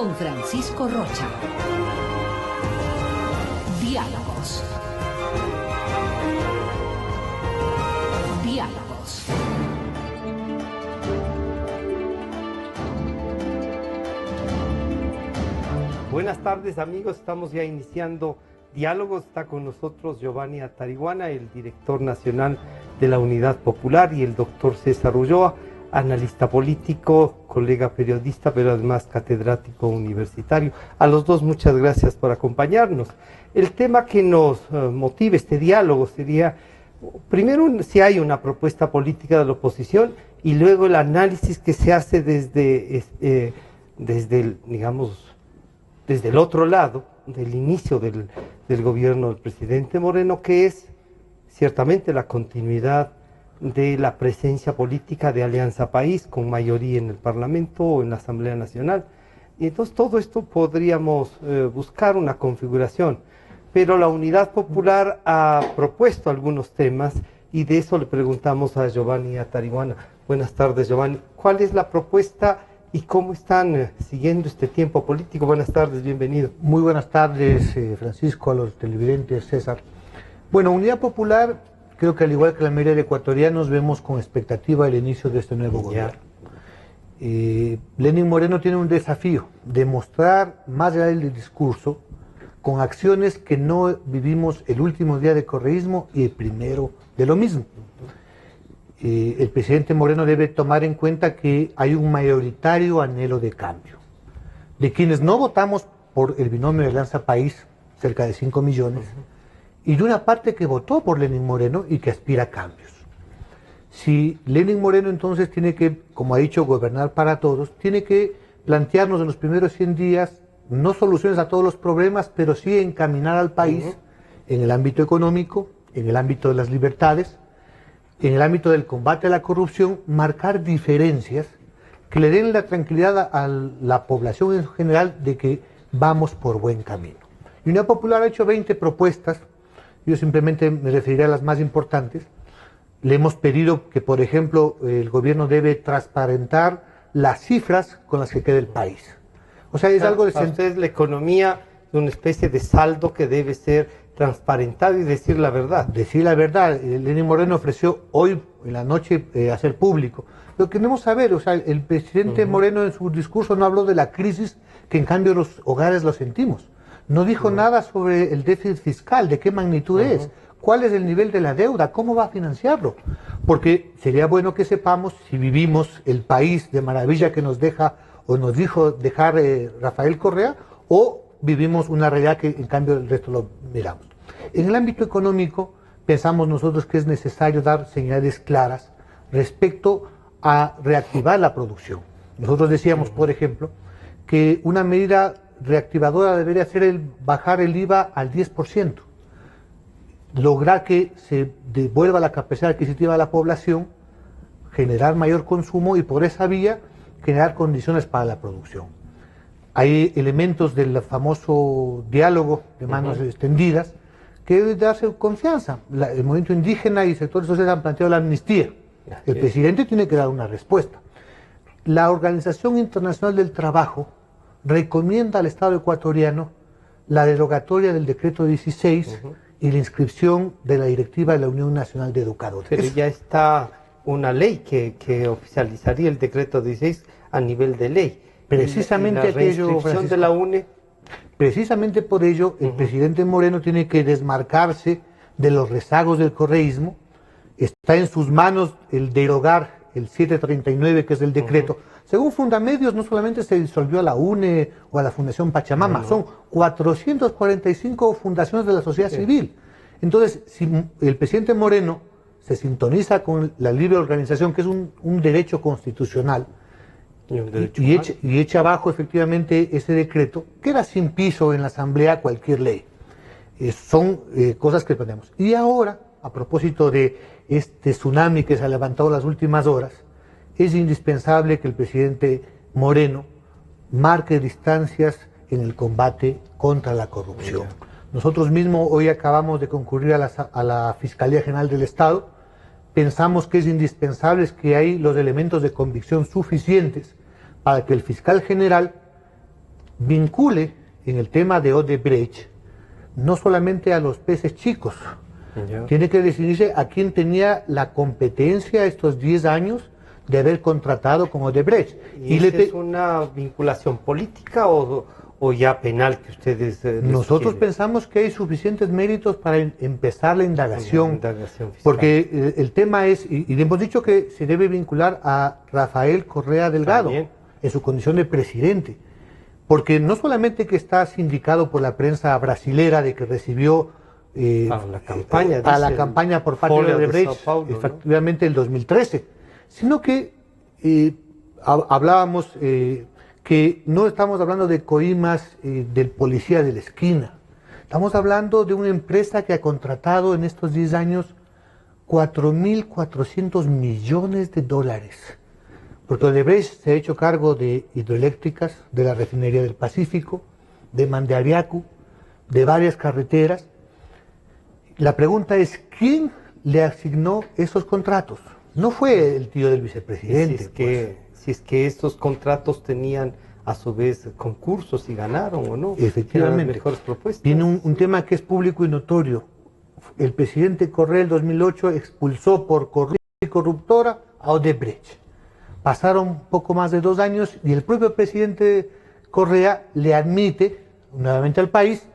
Con Francisco Rocha. Diálogos. Diálogos. Buenas tardes, amigos, estamos ya iniciando Diálogos. Está con nosotros Giovanni Atariguana, el director nacional de la Unidad Popular, y el doctor César Ulloa, analista político, colega periodista, pero además catedrático universitario. A los dos muchas gracias por acompañarnos. El tema que nos motiva este diálogo sería, primero, si hay una propuesta política de la oposición, y luego el análisis que se hace desde el otro lado, del inicio del gobierno del presidente Moreno, que es ciertamente la continuidad de la presencia política de Alianza País, con mayoría en el Parlamento o en la Asamblea Nacional. Y entonces todo esto podríamos buscar una configuración, pero la Unidad Popular ha propuesto algunos temas y de eso le preguntamos a Giovanni Atariguana. Buenas tardes, Giovanni. ¿Cuál es la propuesta y cómo están siguiendo este tiempo político? Buenas tardes, bienvenido. Muy buenas tardes, Francisco, a los televidentes, César. Bueno, Unidad Popular, creo que al igual que la mayoría de ecuatorianos, vemos con expectativa el inicio de este nuevo gobierno. Lenín Moreno tiene un desafío: demostrar, más allá del discurso, con acciones, que no vivimos el último día de correísmo y el primero de lo mismo. El presidente Moreno debe tomar en cuenta que hay un mayoritario anhelo de cambio. De quienes no votamos por el binomio de Alianza País, cerca de 5 millones, y de una parte que votó por Lenín Moreno y que aspira a cambios. Si Lenín Moreno entonces tiene que, como ha dicho, gobernar para todos, tiene que plantearnos en los primeros 100 días, no soluciones a todos los problemas, pero sí encaminar al país en el ámbito económico, en el ámbito de las libertades, en el ámbito del combate a la corrupción, marcar diferencias que le den la tranquilidad a la población en general de que vamos por buen camino. Y Unidad Popular ha hecho 20 propuestas. Yo simplemente me referiré a las más importantes. Le hemos pedido que, por ejemplo, el gobierno debe transparentar las cifras con las que queda el país. O sea, es algo de... Para ustedes la economía es una especie de saldo que debe ser transparentado y decir la verdad. Decir la verdad. Lenín Moreno ofreció hoy en la noche hacer público. Lo que queremos saber, o sea, el presidente Moreno en su discurso no habló de la crisis que en cambio los hogares lo sentimos. No dijo nada sobre el déficit fiscal, de qué magnitud es, cuál es el nivel de la deuda, cómo va a financiarlo. Porque sería bueno que sepamos si vivimos el país de maravilla que nos deja o nos dijo dejar Rafael Correa, o vivimos una realidad que en cambio el resto lo miramos. En el ámbito económico pensamos nosotros que es necesario dar señales claras respecto a reactivar la producción. Nosotros decíamos, por ejemplo, que una medida reactivadora debería ser bajar el IVA al 10%, lograr que se devuelva la capacidad adquisitiva a la población, generar mayor consumo y por esa vía generar condiciones para la producción. Hay elementos del famoso diálogo de manos extendidas que debe darse confianza. El movimiento indígena y sectores sociales han planteado la amnistía. El presidente tiene que dar una respuesta. La Organización Internacional del Trabajo recomienda al Estado ecuatoriano la derogatoria del decreto 16 y la inscripción de la directiva de la Unión Nacional de Educadores. Pero ya está una ley que oficializaría el decreto 16 a nivel de ley. Precisamente aquello, de la UNE. Precisamente por ello, el presidente Moreno tiene que desmarcarse de los rezagos del correísmo. Está en sus manos el derogar el 739, que es el decreto. Según Fundamedios, no solamente se disolvió a la UNE o a la Fundación Pachamama, son 445 fundaciones de la sociedad civil. Entonces, si el presidente Moreno se sintoniza con la libre organización, que es un derecho constitucional, y echa abajo efectivamente ese decreto, queda sin piso en la Asamblea cualquier ley. Son cosas que tenemos. Y ahora, a propósito de este tsunami que se ha levantado las últimas horas, es indispensable que el presidente Moreno marque distancias en el combate contra la corrupción. Nosotros mismos hoy acabamos de concurrir a la Fiscalía General del Estado. Pensamos que es indispensable que hay los elementos de convicción suficientes para que el fiscal general vincule en el tema de Odebrecht no solamente a los peces chicos, tiene que decidirse a quién tenía la competencia estos 10 años de haber contratado con Odebrecht. ¿Y es una vinculación política o ya penal que ustedes nosotros pensamos que hay suficientes méritos para empezar la indagación porque el tema es, y le hemos dicho que se debe vincular a Rafael Correa Delgado en su condición de presidente, porque no solamente que está sindicado por la prensa brasilera de que recibió a la campaña por parte de Odebrecht, efectivamente el 2013, sino que hablábamos que no estamos hablando de coimas del policía de la esquina, estamos hablando de una empresa que ha contratado en estos 10 años 4.400 millones de dólares, porque Odebrecht se ha hecho cargo de hidroeléctricas, de la refinería del Pacífico, de Mandaviacu, de varias carreteras. La pregunta es, ¿quién le asignó esos contratos? No fue el tío del vicepresidente. Si es que estos contratos tenían a su vez concursos y ganaron o no. Efectivamente. Las mejores propuestas. Tiene un tema que es público y notorio. El presidente Correa en 2008 expulsó por corrupta y corruptora a Odebrecht. Pasaron poco más de 2 años y el propio presidente Correa le admite nuevamente al país.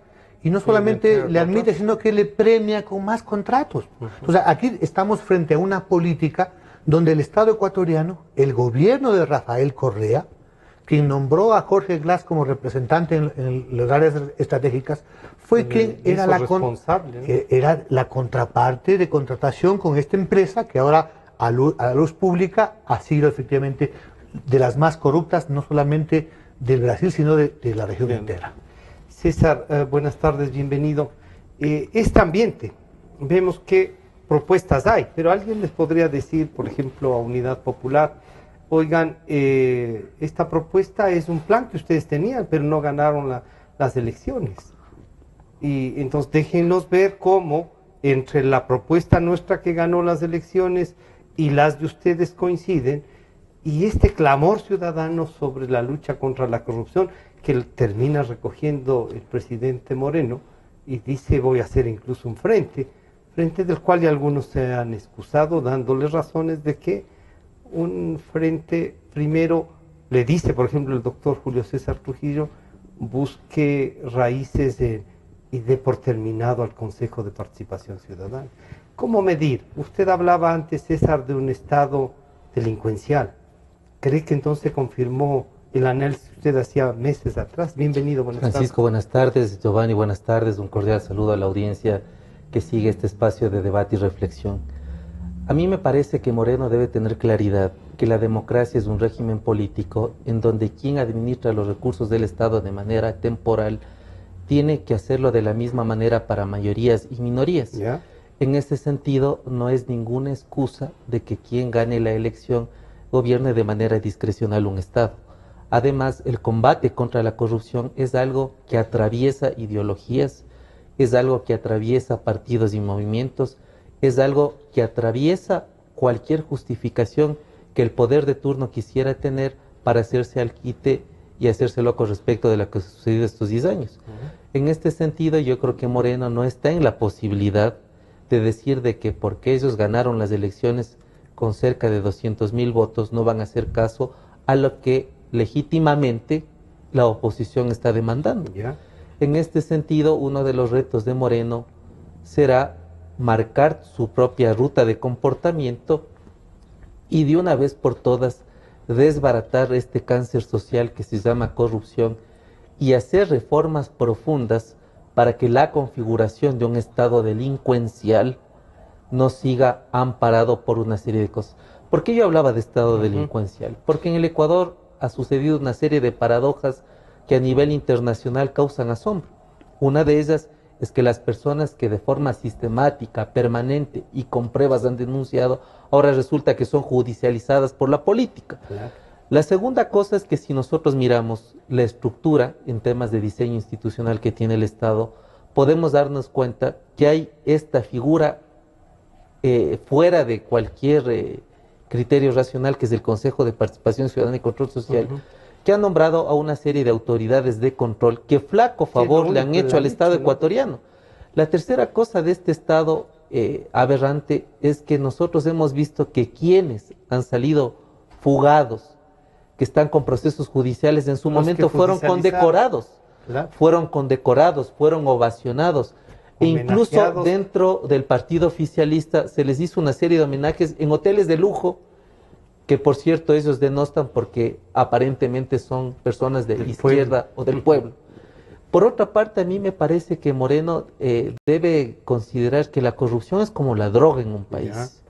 Y no solamente le admite, sino que le premia con más contratos. O sea, aquí estamos frente a una política donde el Estado ecuatoriano, el gobierno de Rafael Correa, quien nombró a Jorge Glass como representante en las áreas estratégicas, fue quien era la contraparte de contratación con esta empresa que ahora a la luz pública ha sido efectivamente de las más corruptas, no solamente del Brasil, sino de la región entera. César, buenas tardes, bienvenido. Este ambiente, vemos qué propuestas hay, pero alguien les podría decir, por ejemplo, a Unidad Popular, oigan, esta propuesta es un plan que ustedes tenían, pero no ganaron las elecciones. Y entonces déjennos ver cómo entre la propuesta nuestra que ganó las elecciones y las de ustedes coinciden, y este clamor ciudadano sobre la lucha contra la corrupción que termina recogiendo el presidente Moreno y dice voy a hacer incluso un frente del cual ya algunos se han excusado dándoles razones de que un frente primero le dice, por ejemplo, el doctor Julio César Trujillo, busque raíces y dé por terminado al Consejo de Participación Ciudadana. ¿Cómo medir? Usted hablaba antes, César, de un estado delincuencial. ¿Cree que entonces confirmó el análisis que usted hacía meses atrás? Bienvenido, buenas tardes. Francisco, buenas tardes. Giovanni, buenas tardes. Un cordial saludo a la audiencia que sigue este espacio de debate y reflexión. A mí me parece que Moreno debe tener claridad que la democracia es un régimen político en donde quien administra los recursos del Estado de manera temporal tiene que hacerlo de la misma manera para mayorías y minorías. ¿Ya? En ese sentido, no es ninguna excusa de que quien gane la elección gobierne de manera discrecional un Estado. Además, el combate contra la corrupción es algo que atraviesa ideologías, es algo que atraviesa partidos y movimientos, es algo que atraviesa cualquier justificación que el poder de turno quisiera tener para hacerse al quite y hacerse loco respecto de lo que ha sucedido estos 10 años. En este sentido, yo creo que Moreno no está en la posibilidad de decir de que porque ellos ganaron las elecciones con cerca de 200.000 votos, no van a hacer caso a lo que legítimamente la oposición está demandando. ¿Ya? En este sentido, uno de los retos de Moreno será marcar su propia ruta de comportamiento y de una vez por todas desbaratar este cáncer social que se llama corrupción y hacer reformas profundas para que la configuración de un estado delincuencial no siga amparado por una serie de cosas. ¿Por qué yo hablaba de estado delincuencial? Porque en el Ecuador ha sucedido una serie de paradojas que a nivel internacional causan asombro. Una de ellas es que las personas que de forma sistemática, permanente y con pruebas han denunciado, ahora resulta que son judicializadas por la política. Claro. La segunda cosa es que si nosotros miramos la estructura en temas de diseño institucional que tiene el Estado, podemos darnos cuenta que hay esta figura fuera de cualquier criterio racional, que es el Consejo de Participación Ciudadana y Control Social, que ha nombrado a una serie de autoridades de control que flaco favor le han hecho al Estado ecuatoriano. La tercera cosa de este Estado aberrante es que nosotros hemos visto que quienes han salido fugados, que están con procesos judiciales, en su momento fueron condecorados. Claro. Fueron condecorados, fueron ovacionados. E incluso dentro del partido oficialista se les hizo una serie de homenajes en hoteles de lujo, que por cierto ellos denostan porque aparentemente son personas de la izquierda o del pueblo. Por otra parte, a mí me parece que Moreno debe considerar que la corrupción es como la droga en un país.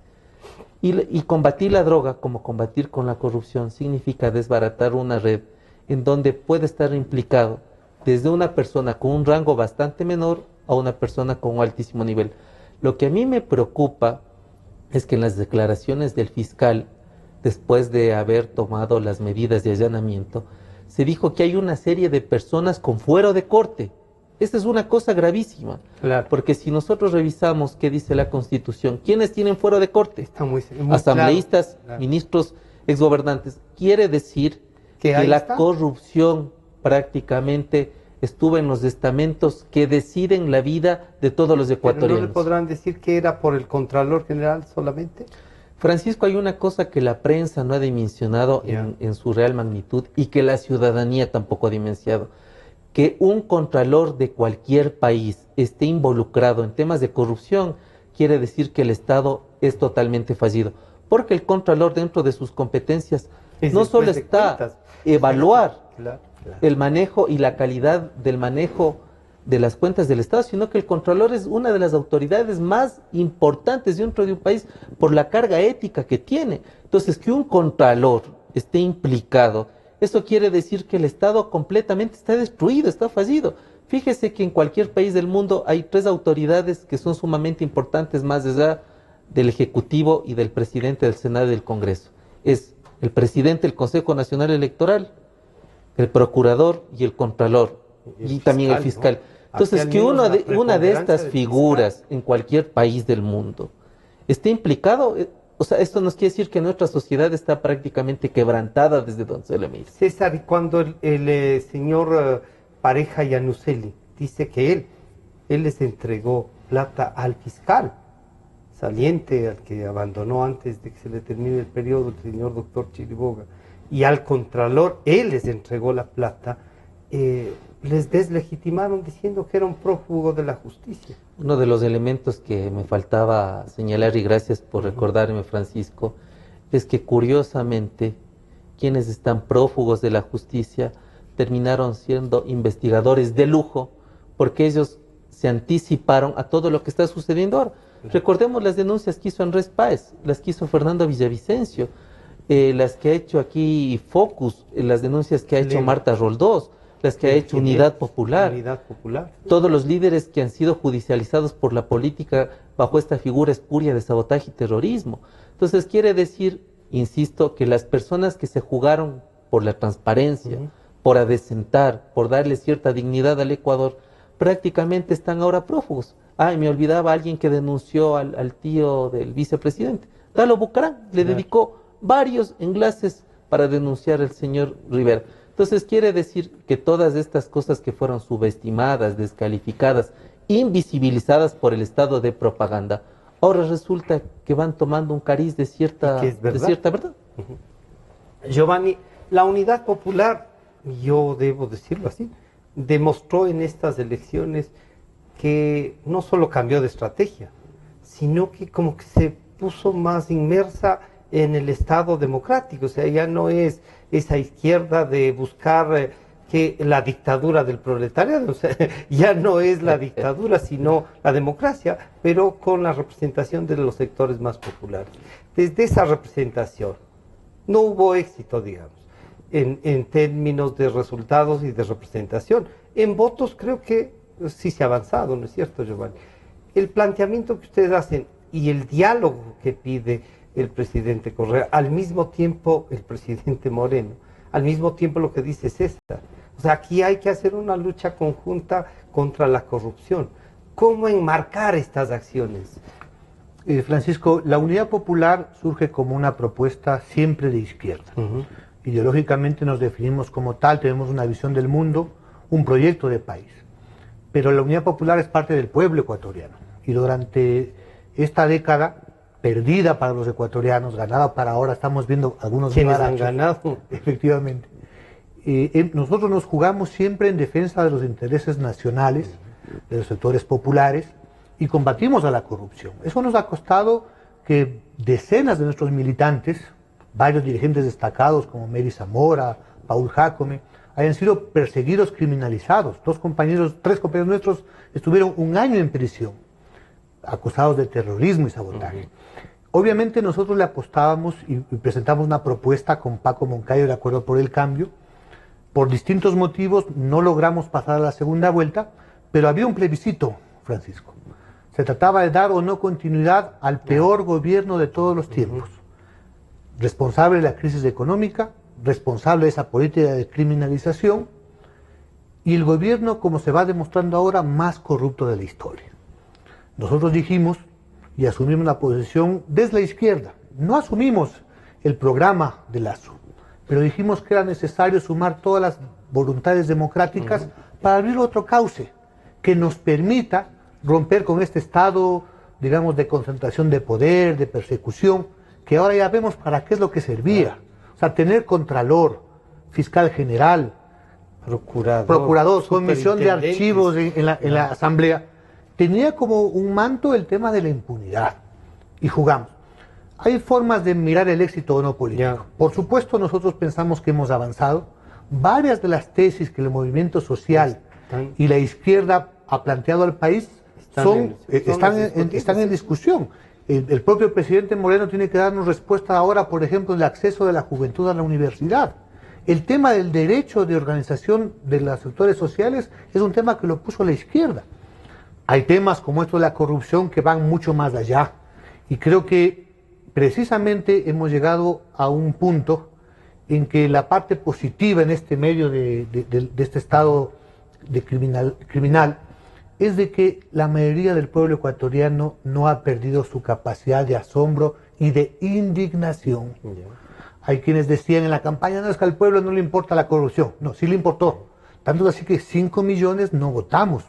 Y combatir la droga, como combatir con la corrupción, significa desbaratar una red en donde puede estar implicado desde una persona con un rango bastante menor a una persona con un altísimo nivel. Lo que a mí me preocupa es que en las declaraciones del fiscal, después de haber tomado las medidas de allanamiento, se dijo que hay una serie de personas con fuero de corte. Esta es una cosa gravísima, claro, porque si nosotros revisamos qué dice la Constitución, ¿quiénes tienen fuero de corte? Está muy asambleístas, claro. Ministros, exgobernantes. Quiere decir que la corrupción prácticamente estuvo en los estamentos que deciden la vida de todos los ecuatorianos. ¿Pero no le podrán decir que era por el Contralor General solamente? Francisco, hay una cosa que la prensa no ha dimensionado en su real magnitud y que la ciudadanía tampoco ha dimensionado. Que un contralor de cualquier país esté involucrado en temas de corrupción quiere decir que el Estado es totalmente fallido. Porque el contralor, dentro de sus competencias, no solo está evaluar el manejo y la calidad del manejo de las cuentas del Estado, sino que el Contralor es una de las autoridades más importantes dentro de un país por la carga ética que tiene. Entonces, que un Contralor esté implicado, eso quiere decir que el Estado completamente está destruido, está fallido. Fíjese que en cualquier país del mundo hay 3 autoridades que son sumamente importantes, más allá del Ejecutivo y del Presidente del Senado y del Congreso. Es el Presidente del Consejo Nacional Electoral, el Procurador y el Contralor, y también el Fiscal. ¿No? Entonces, que una de estas figuras en cualquier país del mundo esté implicado, o sea, esto nos quiere decir que nuestra sociedad está prácticamente quebrantada desde donde se le mira. César, y cuando el señor Pareja Yanuseli dice que él les entregó plata al fiscal saliente, al que abandonó antes de que se le termine el periodo, el señor doctor Chiriboga, y al Contralor, él les entregó la plata, les deslegitimaron diciendo que era un prófugo de la justicia. Uno de los elementos que me faltaba señalar, y gracias por recordarme, Francisco, es que curiosamente quienes están prófugos de la justicia terminaron siendo investigadores de lujo, porque ellos se anticiparon a todo lo que está sucediendo ahora. Recordemos las denuncias que hizo Andrés Páez, las que hizo Fernando Villavicencio, las que ha hecho aquí Focus, las denuncias que ha hecho Marta Roldós, las que ha hecho Unidad Popular, todos los líderes que han sido judicializados por la política bajo esta figura espuria de sabotaje y terrorismo. Entonces quiere decir, insisto, que las personas que se jugaron por la transparencia, por adecentar, por darle cierta dignidad al Ecuador, prácticamente están ahora prófugos. Ay, me olvidaba alguien que denunció al tío del vicepresidente. Galo Bucarán le dedicó varios enlaces para denunciar al señor Rivera. Entonces quiere decir que todas estas cosas que fueron subestimadas, descalificadas, invisibilizadas por el Estado de propaganda, ahora resulta que van tomando un cariz de cierta verdad. Giovanni, la Unidad Popular, yo debo decirlo así, demostró en estas elecciones que no solo cambió de estrategia, sino que como que se puso más inmersa en el Estado democrático. O sea, ya no es esa izquierda de buscar que la dictadura del proletariado, o sea, ya no es la dictadura, sino la democracia, pero con la representación de los sectores más populares. Desde esa representación no hubo éxito, digamos, en términos de resultados y de representación. En votos creo que sí se ha avanzado, ¿no es cierto, Giovanni? El planteamiento que ustedes hacen y el diálogo que pide el presidente Correa, al mismo tiempo el presidente Moreno, al mismo tiempo lo que dice César. O sea, aquí hay que hacer una lucha conjunta contra la corrupción. ¿Cómo enmarcar estas acciones? Francisco, la Unidad Popular surge como una propuesta siempre de izquierda. ideológicamente nos definimos como tal, tenemos una visión del mundo, un proyecto de país. Pero la Unidad Popular es parte del pueblo ecuatoriano. Y durante esta década, perdida para los ecuatorianos, ganada para ahora, estamos viendo algunos quienes han ganado. Efectivamente. Nosotros nos jugamos siempre en defensa de los intereses nacionales, de los sectores populares, y combatimos a la corrupción. Eso nos ha costado que decenas de nuestros militantes, varios dirigentes destacados como Mary Zamora, Paul Jácome, hayan sido perseguidos, criminalizados. Tres compañeros nuestros estuvieron 1 año en prisión, acusados de terrorismo y sabotaje. Obviamente nosotros le apostábamos y presentamos una propuesta con Paco Moncayo de Acuerdo por el Cambio. Por distintos motivos no logramos pasar a la segunda vuelta, pero había un plebiscito, Francisco. Se trataba de dar o no continuidad al peor gobierno de todos los tiempos. Responsable de la crisis económica, responsable de esa política de criminalización, y el gobierno, como se va demostrando ahora, más corrupto de la historia. Nosotros dijimos y asumimos la posición desde la izquierda. No asumimos el programa de Lasso, pero dijimos que era necesario sumar todas las voluntades democráticas para abrir otro cauce que nos permita romper con este estado, digamos, de concentración de poder, de persecución, que ahora ya vemos para qué es lo que servía. O sea, tener contralor, fiscal general, procurador, comisión de archivos en la asamblea, tenía como un manto el tema de la impunidad. Y jugamos. Hay formas de mirar el éxito o no político. Por supuesto, nosotros pensamos que hemos avanzado. Varias de las tesis que el movimiento social y la izquierda ha planteado al país están en discusión. El propio presidente Moreno tiene que darnos respuesta ahora, por ejemplo, del acceso de la juventud a la universidad. El tema del derecho de organización de los sectores sociales es un tema que lo puso la izquierda. Hay temas como esto de la corrupción que van mucho más allá. Y creo que precisamente hemos llegado a un punto en que la parte positiva en este medio de este estado de criminal es de que la mayoría del pueblo ecuatoriano no ha perdido su capacidad de asombro y de indignación. Hay quienes decían en la campaña, no, es que al pueblo no le importa la corrupción. No, sí le importó. Tanto así que 5 millones no votamos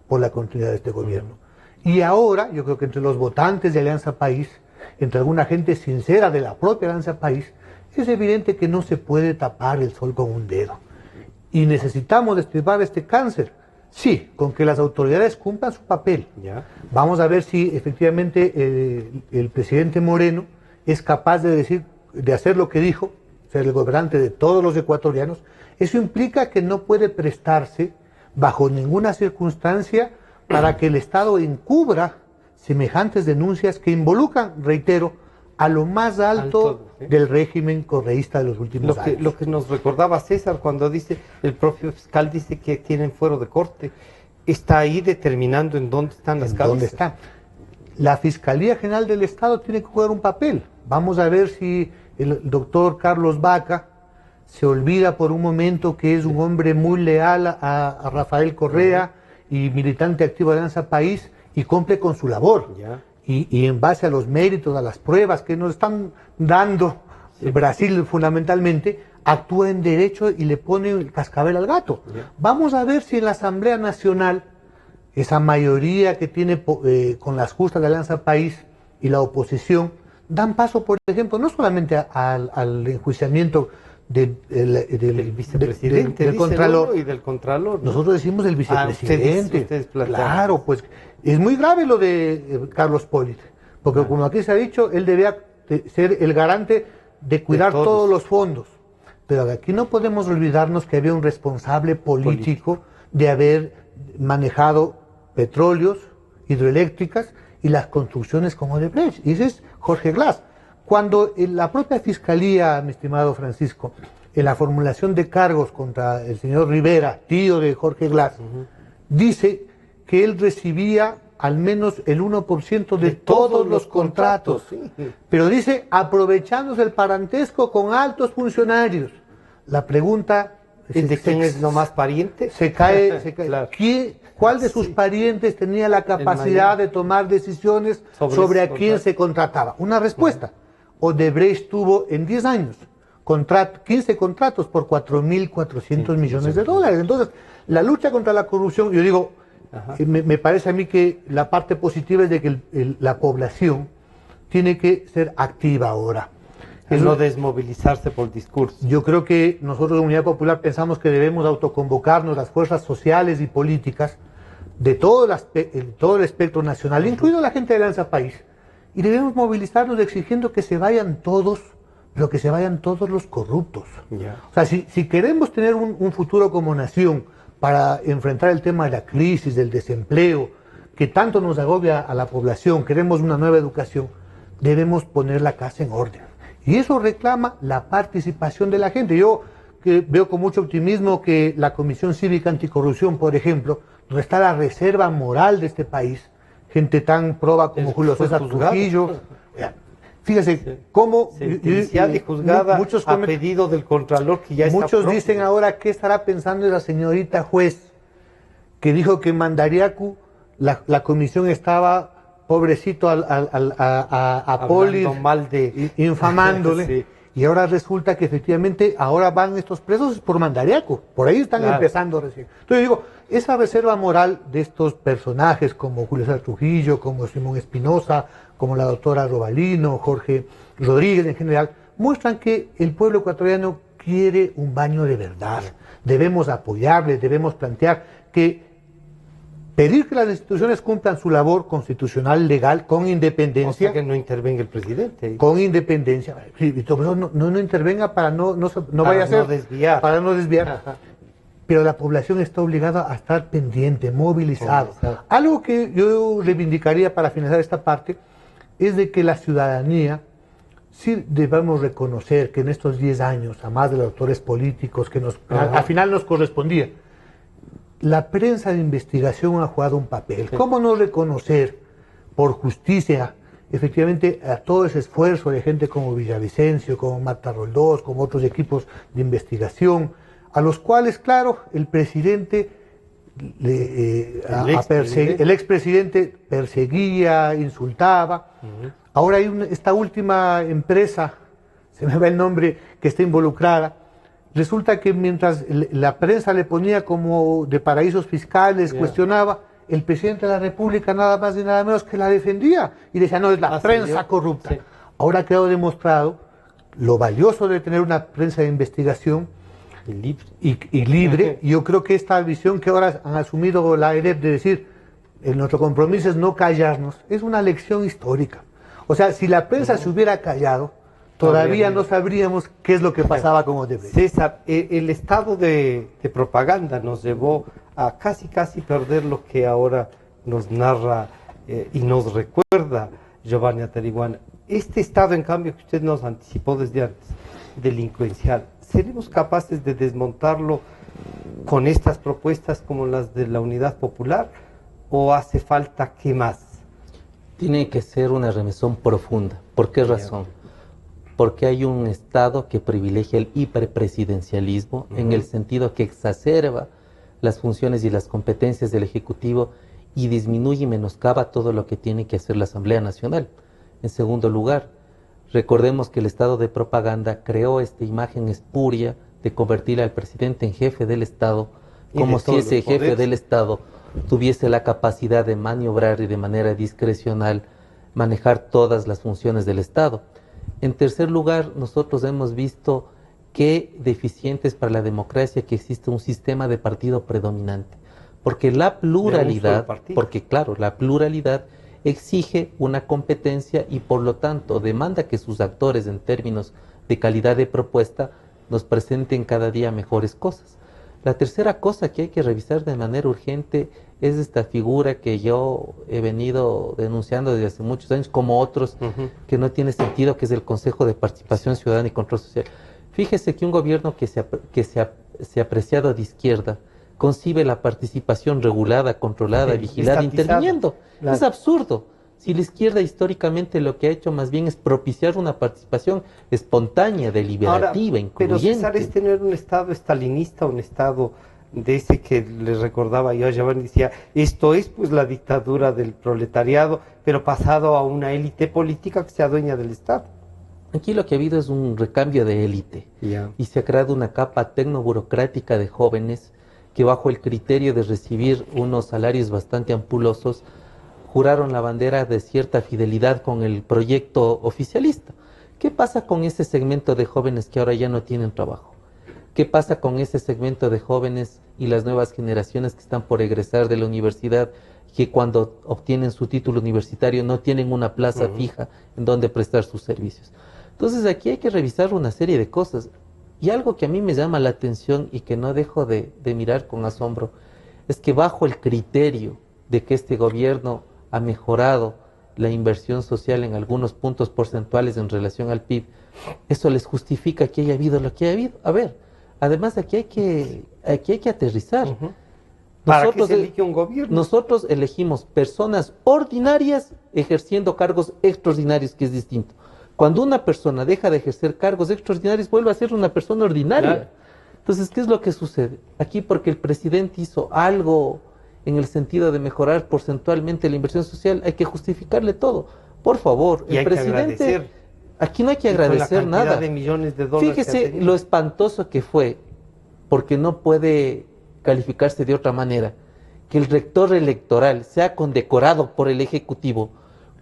por la continuidad de este gobierno. Y ahora, yo creo que entre los votantes de Alianza País, entre alguna gente sincera de la propia Alianza País, es evidente que no se puede tapar el sol con un dedo. Y necesitamos destripar este cáncer. Sí, con que las autoridades cumplan su papel. Vamos a ver si efectivamente el presidente Moreno es capaz de hacer lo que dijo, ser el gobernante de todos los ecuatorianos. Eso implica que no puede prestarse bajo ninguna circunstancia para que el Estado encubra semejantes denuncias que involucran, reitero, a lo más alto del régimen correísta de los últimos años. Lo que nos recordaba César cuando dice, el propio fiscal dice que tienen fuero de corte, está ahí determinando en dónde están las causas. ¿Dónde están? La Fiscalía General del Estado tiene que jugar un papel. Vamos a ver si el doctor Carlos Vaca se olvida por un momento que es un hombre muy leal a Rafael Correa y militante activo de Alianza País y cumple con su labor. Y en base a los méritos, a las pruebas que nos están dando Brasil fundamentalmente, actúa en derecho y le pone el cascabel al gato. Vamos a ver si en la Asamblea Nacional, esa mayoría que tiene con las justas de Alianza País y la oposición, dan paso, por ejemplo, no solamente al enjuiciamiento del vicepresidente, del Contralor y del Contralor, ¿no? Nosotros decimos del vicepresidente. Ustedes claro, pues es muy grave lo de Carlos Pollitt, porque como aquí se ha dicho, él debía ser el garante de cuidar todos los fondos. Pero aquí no podemos olvidarnos que había un responsable político de haber manejado petróleos, hidroeléctricas y las construcciones como Odebrecht. Y ese es Jorge Glass. Cuando la propia Fiscalía, mi estimado Francisco, en la formulación de cargos contra el señor Rivera, tío de Jorge Glass, dice que él recibía al menos el 1% de todos los contratos. Pero dice, aprovechándose el parentesco con altos funcionarios. La pregunta es de quién es nomás pariente. Se cae. Claro. ¿Cuál de sus parientes tenía la capacidad de tomar decisiones sobre a quién se contrataba? Una respuesta. Odebrecht tuvo en 10 años 15 contratos por 4.400 millones de dólares. Entonces, la lucha contra la corrupción, yo digo, me parece a mí que la parte positiva es de que la población tiene que ser activa ahora. No desmovilizarse por discurso. Yo creo que nosotros en Unidad Popular pensamos que debemos autoconvocarnos las fuerzas sociales y políticas de todo el espectro nacional, incluido la gente de Alianza País, y debemos movilizarnos exigiendo que se vayan todos, pero que se vayan todos los corruptos. O sea, si queremos tener un futuro como nación para enfrentar el tema de la crisis, del desempleo, que tanto nos agobia a la población, queremos una nueva educación, debemos poner la casa en orden. Y eso reclama la participación de la gente. Yo que veo con mucho optimismo que la Comisión Cívica Anticorrupción, por ejemplo, donde está la reserva moral de este país, gente tan proba como Julio César Trujillo. Fíjese cómo sentenciada y juzgada a pedido del Contralor, que ya está muchos propio. Dicen ahora qué estará pensando la señorita juez que dijo que en Mandariacu la comisión estaba pobrecito a Poli, infamándole. Sí. Y ahora resulta que efectivamente ahora van estos presos por Mandariaco, por ahí están empezando recién. Entonces digo, esa reserva moral de estos personajes como Julio César Trujillo, como Simón Espinosa, como la doctora Robalino, Jorge Rodríguez en general, muestran que el pueblo ecuatoriano quiere un baño de verdad. Debemos apoyarles, debemos plantear que pedir que las instituciones cumplan su labor constitucional, legal, con independencia. O sea, que no intervenga el presidente. Con independencia. No intervenga para no vaya a ser. Desviar. Para no desviar. Ajá. Pero la población está obligada a estar pendiente, movilizado. Algo que yo reivindicaría para finalizar esta parte es de que la ciudadanía sí debemos reconocer que en estos 10 años, a más de los actores políticos que al final nos correspondía, la prensa de investigación ha jugado un papel. ¿Cómo no reconocer por justicia efectivamente a todo ese esfuerzo de gente como Villavicencio, como Marta Roldós, como otros equipos de investigación, a los cuales, claro, el presidente, el expresidente perseguía, insultaba. Ahora hay esta última empresa, se me va el nombre, que está involucrada. Resulta que mientras la prensa le ponía como de paraísos fiscales, cuestionaba, el presidente de la República nada más y nada menos que la defendía. Y decía, no, es la prensa corrupta. Sí. Ahora ha quedado demostrado lo valioso de tener una prensa de investigación y libre. Y yo creo que esta visión que ahora han asumido la EREP de decir, nuestro compromiso es no callarnos, es una lección histórica. O sea, si la prensa se hubiera callado, todavía no sabríamos qué es lo que pasaba con Odebrecht. César, el estado de propaganda nos llevó a casi perder lo que ahora nos narra y nos recuerda Giovanni Atariguana. Este estado, en cambio, que usted nos anticipó desde antes, delincuencial, ¿seremos capaces de desmontarlo con estas propuestas como las de la Unidad Popular o hace falta qué más? Tiene que ser una remesón profunda. ¿Por qué razón? Porque hay un Estado que privilegia el hiperpresidencialismo en el sentido que exacerba las funciones y las competencias del Ejecutivo y disminuye y menoscaba todo lo que tiene que hacer la Asamblea Nacional. En segundo lugar, recordemos que el Estado de propaganda creó esta imagen espuria de convertir al presidente en jefe del Estado, como si ese jefe del Estado tuviese la capacidad de maniobrar y de manera discrecional manejar todas las funciones del Estado. En tercer lugar, nosotros hemos visto qué deficiente es para la democracia que existe un sistema de partido predominante. Porque la pluralidad, la pluralidad exige una competencia y por lo tanto demanda que sus actores en términos de calidad de propuesta nos presenten cada día mejores cosas. La tercera cosa que hay que revisar de manera urgente es esta figura que yo he venido denunciando desde hace muchos años, como otros, que no tiene sentido, que es el Consejo de Participación Ciudadana y Control Social. Fíjese que un gobierno que se ha apreciado de izquierda concibe la participación regulada, controlada, vigilada, interviniendo. Claro. Es absurdo. Si la izquierda históricamente lo que ha hecho más bien es propiciar una participación espontánea, deliberativa, incluyente. Pero César, es tener un Estado estalinista, un Estado de ese que le recordaba yo a Giovanni, decía, esto es pues la dictadura del proletariado, pero pasado a una élite política que sea dueña del Estado. Aquí lo que ha habido es un recambio de élite y se ha creado una capa tecnoburocrática de jóvenes que bajo el criterio de recibir unos salarios bastante ampulosos juraron la bandera de cierta fidelidad con el proyecto oficialista. ¿Qué pasa con ese segmento de jóvenes que ahora ya no tienen trabajo? ¿Qué pasa con ese segmento de jóvenes y las nuevas generaciones que están por egresar de la universidad, que cuando obtienen su título universitario no tienen una plaza fija en donde prestar sus servicios? Entonces aquí hay que revisar una serie de cosas. Y algo que a mí me llama la atención y que no dejo de mirar con asombro, es que bajo el criterio de que este gobierno ha mejorado la inversión social en algunos puntos porcentuales en relación al PIB, eso les justifica que haya habido lo que haya habido. A ver, además aquí hay que aterrizar. ¿Para qué se elige un gobierno? Nosotros elegimos personas ordinarias ejerciendo cargos extraordinarios, que es distinto. Cuando una persona deja de ejercer cargos extraordinarios, vuelve a ser una persona ordinaria. Claro. Entonces, ¿qué es lo que sucede? Aquí, porque el presidente hizo algo en el sentido de mejorar porcentualmente la inversión social, hay que justificarle todo. Por favor, y el presidente... Aquí no hay que agradecer nada. De millones de dólares. Fíjese lo espantoso que fue, porque no puede calificarse de otra manera, que el rector electoral sea condecorado por el Ejecutivo,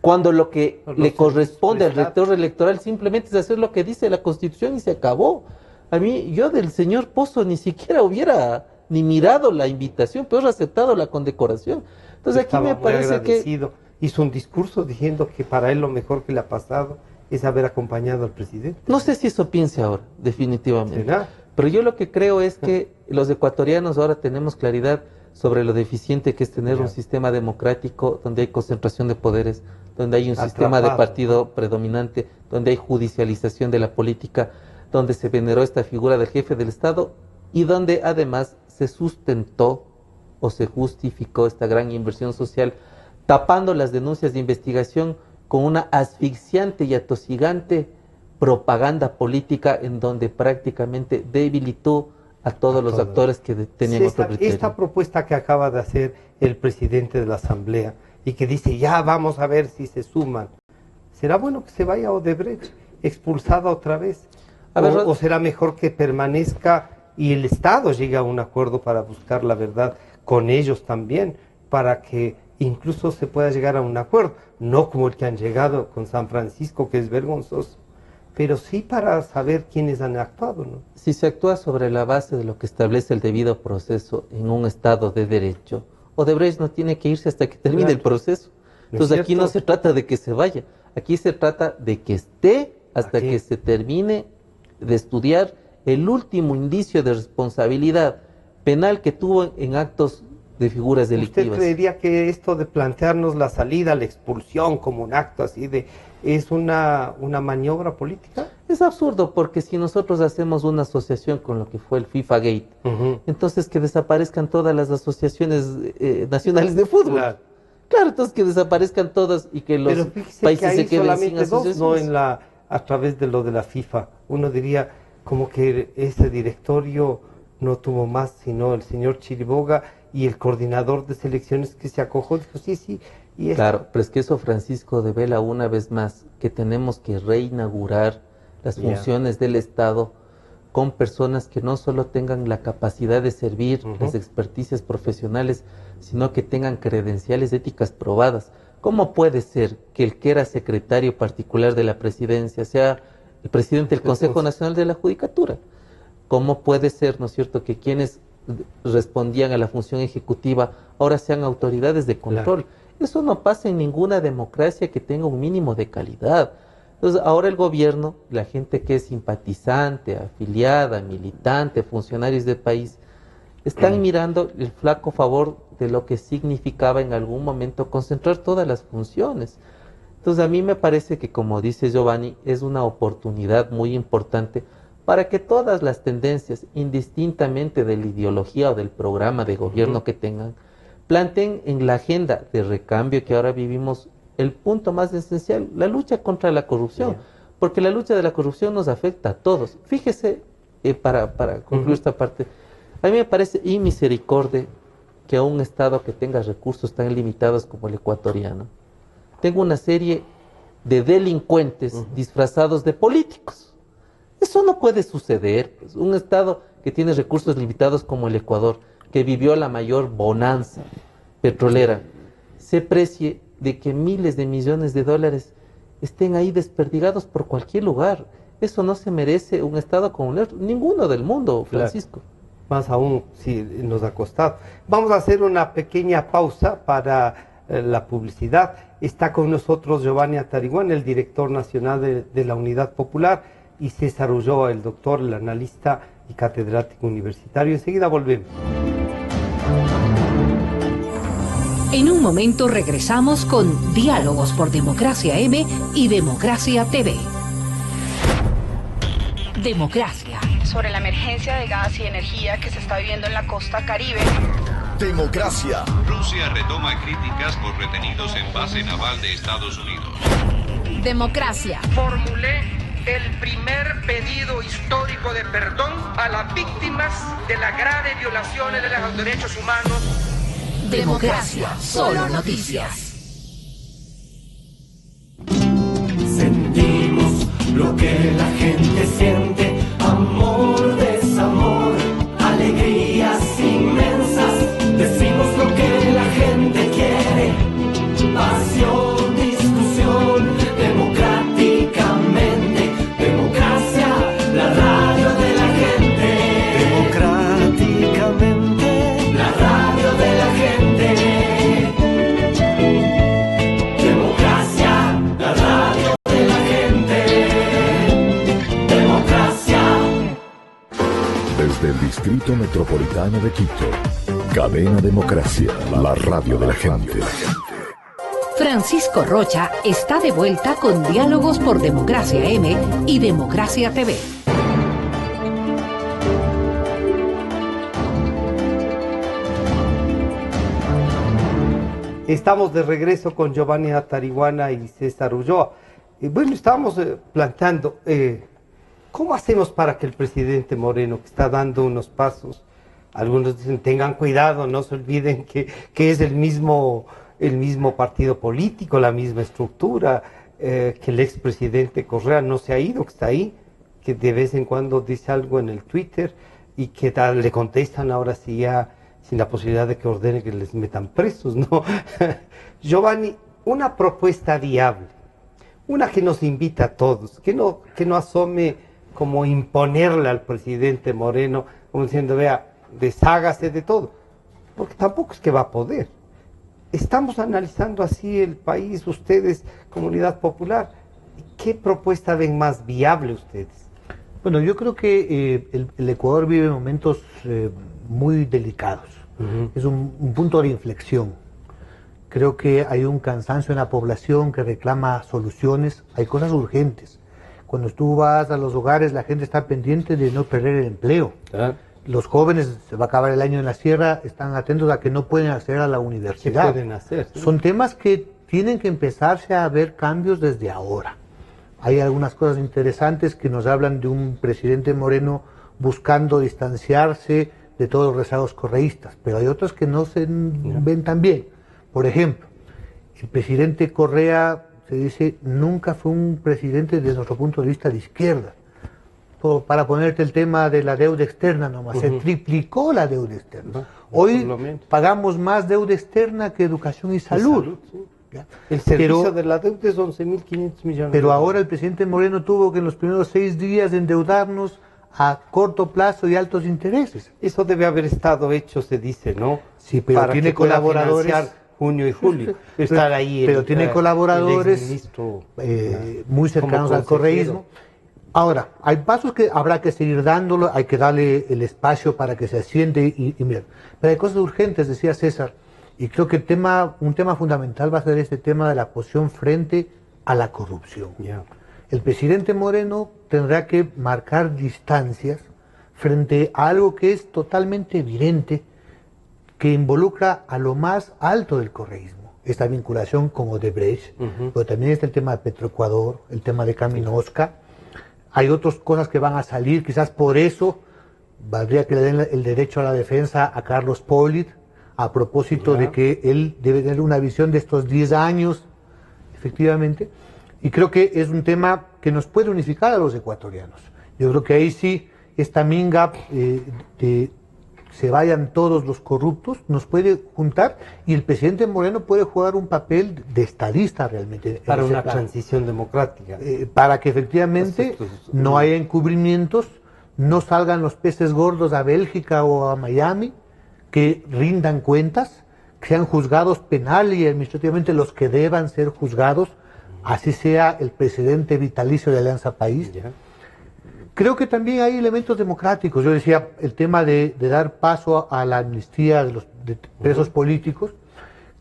cuando lo que le corresponde al rector electoral simplemente es hacer lo que dice la Constitución y se acabó. A mí, yo del señor Pozo ni siquiera hubiera ni mirado la invitación, pero aceptado la condecoración. Entonces aquí me parece que... Hizo un discurso diciendo que para él lo mejor que le ha pasado es haber acompañado al presidente. No sé si eso piense ahora, definitivamente. ¿Será? Pero yo lo que creo es que los ecuatorianos ahora tenemos claridad sobre lo deficiente que es tener un sistema democrático donde hay concentración de poderes, donde hay un sistema de partido predominante, donde hay judicialización de la política, donde se veneró esta figura del jefe del Estado y donde además se sustentó o se justificó esta gran inversión social, tapando las denuncias de investigación con una asfixiante y atosigante propaganda política en donde prácticamente debilitó a todos los actores que tenían otro criterio. Esta propuesta que acaba de hacer el presidente de la Asamblea y que dice, ya vamos a ver si se suman, ¿será bueno que se vaya a Odebrecht expulsada otra vez? ¿O será mejor que permanezca y el Estado llegue a un acuerdo para buscar la verdad con ellos también, para que incluso se pueda llegar a un acuerdo? No como el que han llegado con San Francisco, que es vergonzoso, pero sí para saber quiénes han actuado, ¿no? Si se actúa sobre la base de lo que establece el debido proceso en un Estado de Derecho, Odebrecht no tiene que irse hasta que termine el proceso. Entonces aquí no se trata de que se vaya, aquí se trata de que esté hasta que se termine de estudiar el último indicio de responsabilidad penal que tuvo en actos de figuras delictivas. ¿Usted creería que esto de plantearnos la salida, la expulsión como un acto así de... ¿es una maniobra política? Es absurdo, porque si nosotros hacemos una asociación con lo que fue el FIFA Gate, entonces que desaparezcan todas las asociaciones nacionales de fútbol. Claro, entonces que desaparezcan todas y que los países se queden sin asociaciones. No a través de lo de la FIFA. Uno diría como que ese directorio no tuvo más, sino el señor Chiriboga y el coordinador de selecciones que se acojó, dijo sí. Claro, pero es que eso, Francisco, devela una vez más que tenemos que reinaugurar las funciones del Estado con personas que no solo tengan la capacidad de servir, las experticias profesionales, sino que tengan credenciales éticas probadas. ¿Cómo puede ser que el que era secretario particular de la presidencia sea el presidente del Consejo Nacional de la Judicatura? ¿Cómo puede ser, no es cierto, que quienes respondían a la función ejecutiva ahora sean autoridades de control? Claro. Eso no pasa en ninguna democracia que tenga un mínimo de calidad. Entonces, ahora el gobierno, la gente que es simpatizante, afiliada, militante, funcionarios del país, están mirando el flaco favor de lo que significaba en algún momento concentrar todas las funciones. Entonces, a mí me parece que, como dice Giovanni, es una oportunidad muy importante para que todas las tendencias, indistintamente de la ideología o del programa de gobierno que tengan, planteen en la agenda de recambio que ahora vivimos el punto más esencial, la lucha contra la corrupción, porque la lucha de la corrupción nos afecta a todos. Fíjese, para concluir esta parte, a mí me parece inmisericordia que a un Estado que tenga recursos tan limitados como el ecuatoriano tenga una serie de delincuentes disfrazados de políticos. Eso no puede suceder, pues. Un Estado que tiene recursos limitados como el Ecuador, que vivió la mayor bonanza petrolera, se precie de que miles de millones de dólares estén ahí desperdigados por cualquier lugar. Eso no se merece un Estado como ninguno del mundo, Francisco. Claro. Más aún si nos ha costado. Vamos a hacer una pequeña pausa para la publicidad. Está con nosotros Giovanni Atariguana, el director nacional de la Unidad Popular, y César Ulloa, el doctor, el analista y catedrático universitario. Enseguida volvemos. En un momento regresamos con Diálogos por Democracia M y Democracia TV. Democracia. Sobre la emergencia de gas y energía que se está viviendo en la costa Caribe. Democracia. Rusia retoma críticas por retenidos en base naval de Estados Unidos. Democracia. Formulé el primer pedido histórico de perdón a las víctimas de las graves violaciones de los derechos humanos. Democracia, solo noticias. Sentimos lo que la gente siente, amor, desamor, alegrías inmensas. Decimos lo que la gente quiere, pasión, discusión, democráticamente. Democracia, la radio de la gente. Democráticamente, la radio de la gente. Democracia, la radio de la gente. Democracia. Desde el Distrito Metropolitano de Quito, Cadena Democracia, la radio de la gente. Francisco Rocha está de vuelta con Diálogos por Democracia M y Democracia TV. Estamos de regreso con Giovanni Atariguana y César Ulloa. Bueno, estábamos planteando, ¿cómo hacemos para que el presidente Moreno, que está dando unos pasos, algunos dicen, tengan cuidado, no se olviden que es el mismo partido político, la misma estructura, que el expresidente Correa no se ha ido, que está ahí, que de vez en cuando dice algo en el Twitter y que le contestan ahora sí ya sin la posibilidad de que ordene que les metan presos, ¿no? Giovanni, una propuesta viable, una que nos invita a todos, que no asome como imponerle al presidente Moreno, como diciendo, vea, deshágase de todo, porque tampoco es que va a poder. Estamos analizando así el país, ustedes, Comunidad Popular, ¿qué propuesta ven más viable ustedes? Bueno, yo creo que el Ecuador vive momentos muy delicados. Es un punto de inflexión. Creo que hay un cansancio en la población que reclama soluciones. Hay cosas urgentes. Cuando tú vas a los hogares, la gente está pendiente de no perder el empleo. Los jóvenes, se va a acabar el año en la sierra, están atentos a que no pueden acceder a la universidad. ¿Qué pueden hacer? ¿Sí? Son temas que tienen que empezarse a ver cambios desde ahora. Hay algunas cosas interesantes que nos hablan de un presidente Moreno buscando distanciarse de todos los rezagos correístas, pero hay otras que no se ven tan bien. Por ejemplo, el presidente Correa, se dice, nunca fue un presidente desde nuestro punto de vista de izquierda. Para ponerte el tema de la deuda externa nomás, se triplicó la deuda externa. Hoy pagamos más deuda externa que educación y salud. El servicio de la deuda es 11.500 millones. Pero ahora el presidente Moreno tuvo que en los primeros 6 días endeudarnos a corto plazo y altos intereses. Eso debe haber estado hecho, se dice, ¿no? Sí, pero para tiene colaboradores. Junio y julio. Estar ahí. Pero tiene colaboradores muy cercanos al correísmo. Ahora, hay pasos que habrá que seguir dándolo, hay que darle el espacio para que se asiente y mira. Pero hay cosas urgentes, decía César, y creo que un tema fundamental va a ser este tema de la posición frente a la corrupción. El presidente Moreno tendrá que marcar distancias frente a algo que es totalmente evidente, que involucra a lo más alto del correísmo. Esta vinculación con Odebrecht, pero también está el tema de Petroecuador, el tema de Caminosca. Hay otras cosas que van a salir, quizás por eso valdría que le den el derecho a la defensa a Carlos Polit, a propósito de que él debe tener una visión de estos 10 años, efectivamente. Y creo que es un tema que nos puede unificar a los ecuatorianos. Yo creo que ahí sí, esta minga de se vayan todos los corruptos, nos puede juntar, y el presidente Moreno puede jugar un papel de estadista realmente. Para una transición democrática. Para que efectivamente no haya encubrimientos, no salgan los peces gordos a Bélgica o a Miami, que rindan cuentas, que sean juzgados penal y administrativamente los que deban ser juzgados, así sea el presidente vitalicio de Alianza País. Creo que también hay elementos democráticos. Yo decía, el tema de dar paso a la amnistía de los presos políticos.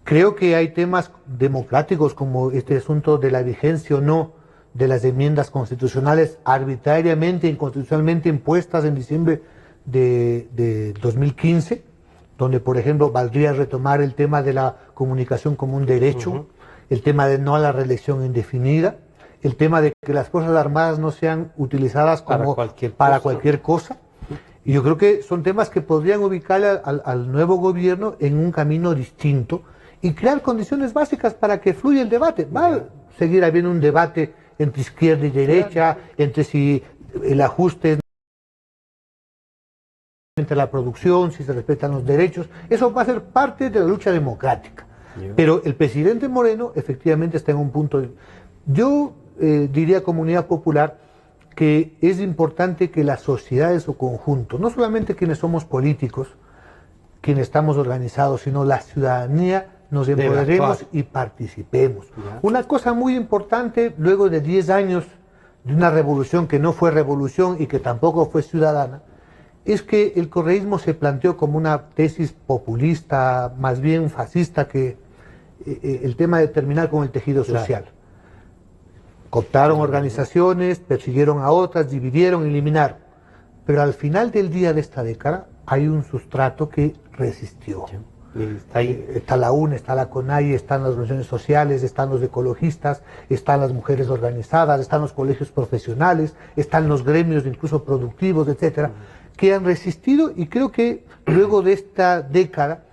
Creo que hay temas democráticos como este asunto de la vigencia o no de las enmiendas constitucionales arbitrariamente e inconstitucionalmente impuestas en diciembre de 2015, donde, por ejemplo, valdría retomar el tema de la comunicación como un derecho, el tema de no a la reelección indefinida, el tema de que las Fuerzas Armadas no sean utilizadas como para cualquier cosa. Y yo creo que son temas que podrían ubicar al nuevo gobierno en un camino distinto y crear condiciones básicas para que fluya el debate. Va a seguir habiendo un debate entre izquierda y derecha, entre si el ajuste entre la producción, si se respetan los derechos. Eso va a ser parte de la lucha democrática. Pero el presidente Moreno efectivamente está en un punto yo diría, comunidad popular, que es importante que la sociedad en su conjunto, no solamente quienes somos políticos, quienes estamos organizados, sino la ciudadanía, nos empoderemos y participemos. Una cosa muy importante, luego de 10 años de una revolución que no fue revolución y que tampoco fue ciudadana, es que el correísmo se planteó como una tesis populista, más bien fascista, que el tema de terminar con el tejido social. Cooptaron organizaciones, persiguieron a otras, dividieron, eliminaron. Pero al final del día de esta década hay un sustrato que resistió. Está la UNE, está la CONAIE, están las organizaciones sociales, están los ecologistas, están las mujeres organizadas, están los colegios profesionales, están los gremios incluso productivos, etcétera, que han resistido, y creo que luego de esta década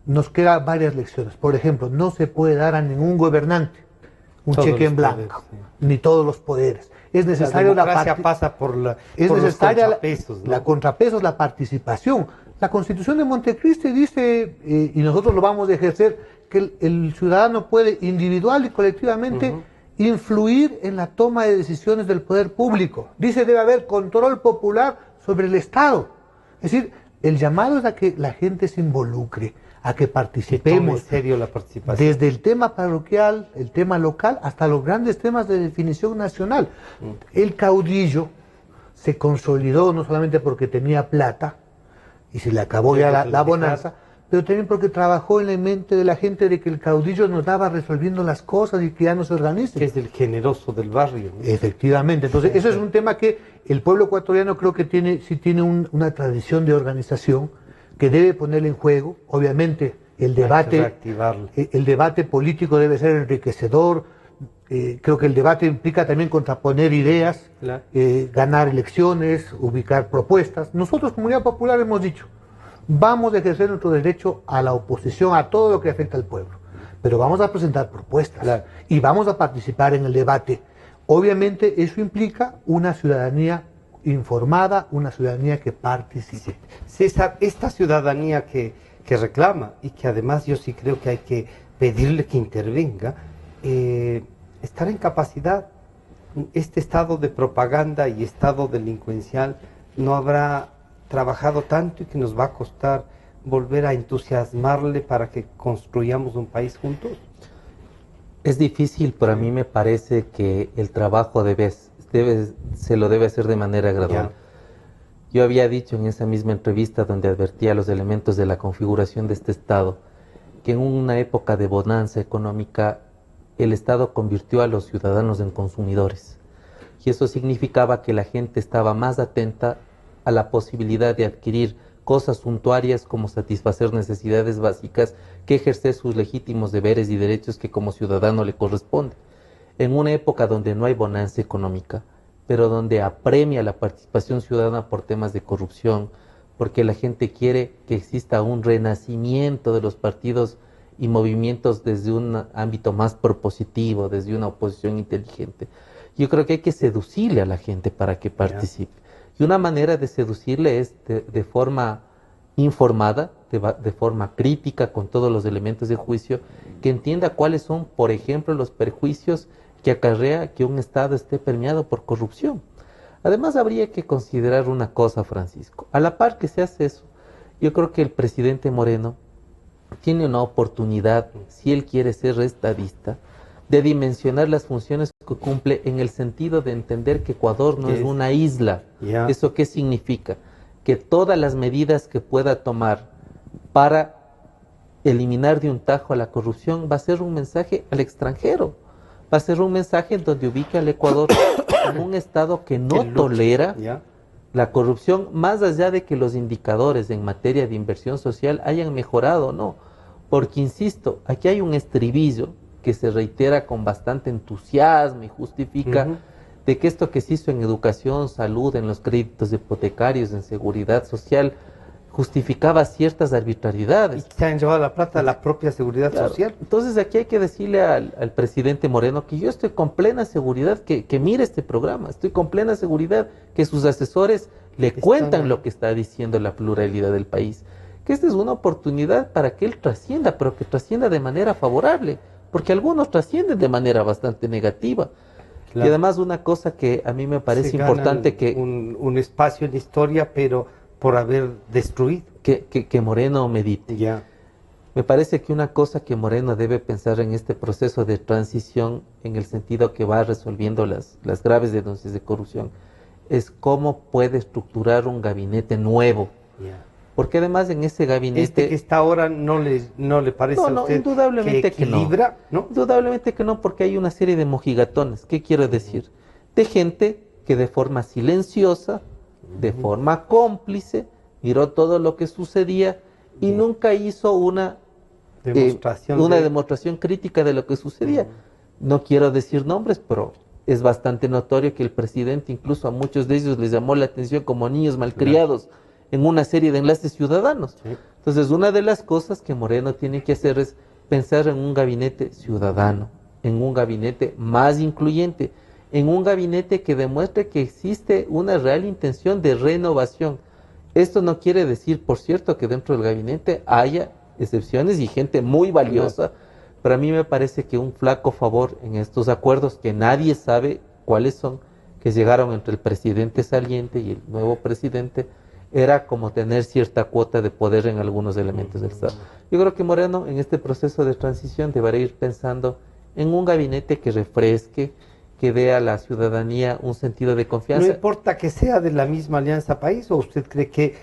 nos quedan varias lecciones. Por ejemplo, no se puede dar a ningún gobernante un cheque en blanco, ni todos los poderes. Es necesario la democracia pasa por los contrapesos, ¿no? La contrapesos, la participación. La Constitución de Montecristi dice, y nosotros lo vamos a ejercer, que el ciudadano puede individual y colectivamente influir en la toma de decisiones del poder público. Dice, debe haber control popular sobre el Estado. Es decir, el llamado es a que la gente se involucre, a que participemos, en serio la participación, desde el tema parroquial, el tema local, hasta los grandes temas de definición nacional. El caudillo se consolidó no solamente porque tenía plata y se le acabó ya la bonanza, pero también porque trabajó en la mente de la gente de que el caudillo nos daba resolviendo las cosas y que ya no se organice. Que es el generoso del barrio, ¿no? Efectivamente. Entonces, eso es un tema que el pueblo ecuatoriano creo que sí tiene una tradición de organización que debe ponerle en juego. Obviamente el debate político debe ser enriquecedor. Creo que el debate implica también contraponer ideas, ganar elecciones, ubicar propuestas. Nosotros, Comunidad Popular, hemos dicho, vamos a ejercer nuestro derecho a la oposición, a todo lo que afecta al pueblo, pero vamos a presentar propuestas y vamos a participar en el debate. Obviamente eso implica una ciudadanía informada, una ciudadanía que participe. César, esta ciudadanía que reclama, y que además yo sí creo que hay que pedirle que intervenga, estará en capacidad. Este estado de propaganda y estado delincuencial no habrá trabajado tanto, y que nos va a costar volver a entusiasmarle para que construyamos un país juntos. Es difícil, pero a mí me parece que el trabajo se lo debe hacer de manera gradual. Yo había dicho en esa misma entrevista, donde advertía los elementos de la configuración de este Estado, que en una época de bonanza económica el Estado convirtió a los ciudadanos en consumidores, y eso significaba que la gente estaba más atenta a la posibilidad de adquirir cosas suntuarias, como satisfacer necesidades básicas, que ejercer sus legítimos deberes y derechos que como ciudadano le corresponde. En una época donde no hay bonanza económica, pero donde apremia la participación ciudadana por temas de corrupción, porque la gente quiere que exista un renacimiento de los partidos y movimientos desde un ámbito más propositivo, desde una oposición inteligente. Yo creo que hay que seducirle a la gente para que participe. Y una manera de seducirle es de forma informada, de forma crítica, con todos los elementos de juicio, que entienda cuáles son, por ejemplo, los perjuicios que acarrea que un Estado esté permeado por corrupción. Además, habría que considerar una cosa, Francisco. A la par que se hace eso, yo creo que el presidente Moreno tiene una oportunidad, si él quiere ser estadista, de dimensionar las funciones que cumple en el sentido de entender que Ecuador no es una isla. ¿Eso qué significa? Que todas las medidas que pueda tomar para eliminar de un tajo a la corrupción va a ser un mensaje al extranjero. Va a ser un mensaje en donde ubica al Ecuador como un Estado que no tolera la corrupción, más allá de que los indicadores en materia de inversión social hayan mejorado o no. Porque, insisto, aquí hay un estribillo que se reitera con bastante entusiasmo y justifica de que esto que se hizo en educación, salud, en los créditos hipotecarios, en seguridad social, justificaba ciertas arbitrariedades. Y se han llevado la plata a la propia seguridad social. Entonces aquí hay que decirle al presidente Moreno que yo estoy con plena seguridad que mire este programa, estoy con plena seguridad que sus asesores le cuentan lo que está diciendo la pluralidad del país, que esta es una oportunidad para que él trascienda, pero que trascienda de manera favorable, porque algunos trascienden de manera bastante negativa. Y además una cosa que a mí me parece importante que... Un espacio en la historia, pero por haber destruido. Que Moreno medite. Me parece que una cosa que Moreno debe pensar en este proceso de transición, en el sentido que va resolviendo las graves denuncias de corrupción, es cómo puede estructurar un gabinete nuevo. Porque además en ese gabinete... Este que está ahora no le parece a usted indudablemente que equilibra, ¿no? Indudablemente que no, porque hay una serie de mojigatones. ¿Qué quiero decir? De gente que de forma silenciosa, de forma cómplice, miró todo lo que sucedía y nunca hizo una demostración crítica de lo que sucedía. No quiero decir nombres, pero es bastante notorio que el presidente incluso a muchos de ellos les llamó la atención como niños malcriados en una serie de enlaces ciudadanos. Entonces, una de las cosas que Moreno tiene que hacer es pensar en un gabinete ciudadano, en un gabinete más incluyente, en un gabinete que demuestre que existe una real intención de renovación. Esto no quiere decir, por cierto, que dentro del gabinete haya excepciones y gente muy valiosa, pero a mí me parece que un flaco favor en estos acuerdos, que nadie sabe cuáles son, que llegaron entre el presidente saliente y el nuevo presidente, era como tener cierta cuota de poder en algunos elementos del Estado. Yo creo que Moreno en este proceso de transición deberá ir pensando en un gabinete que refresque, que dé a la ciudadanía un sentido de confianza. ¿No importa que sea de la misma Alianza País o usted cree que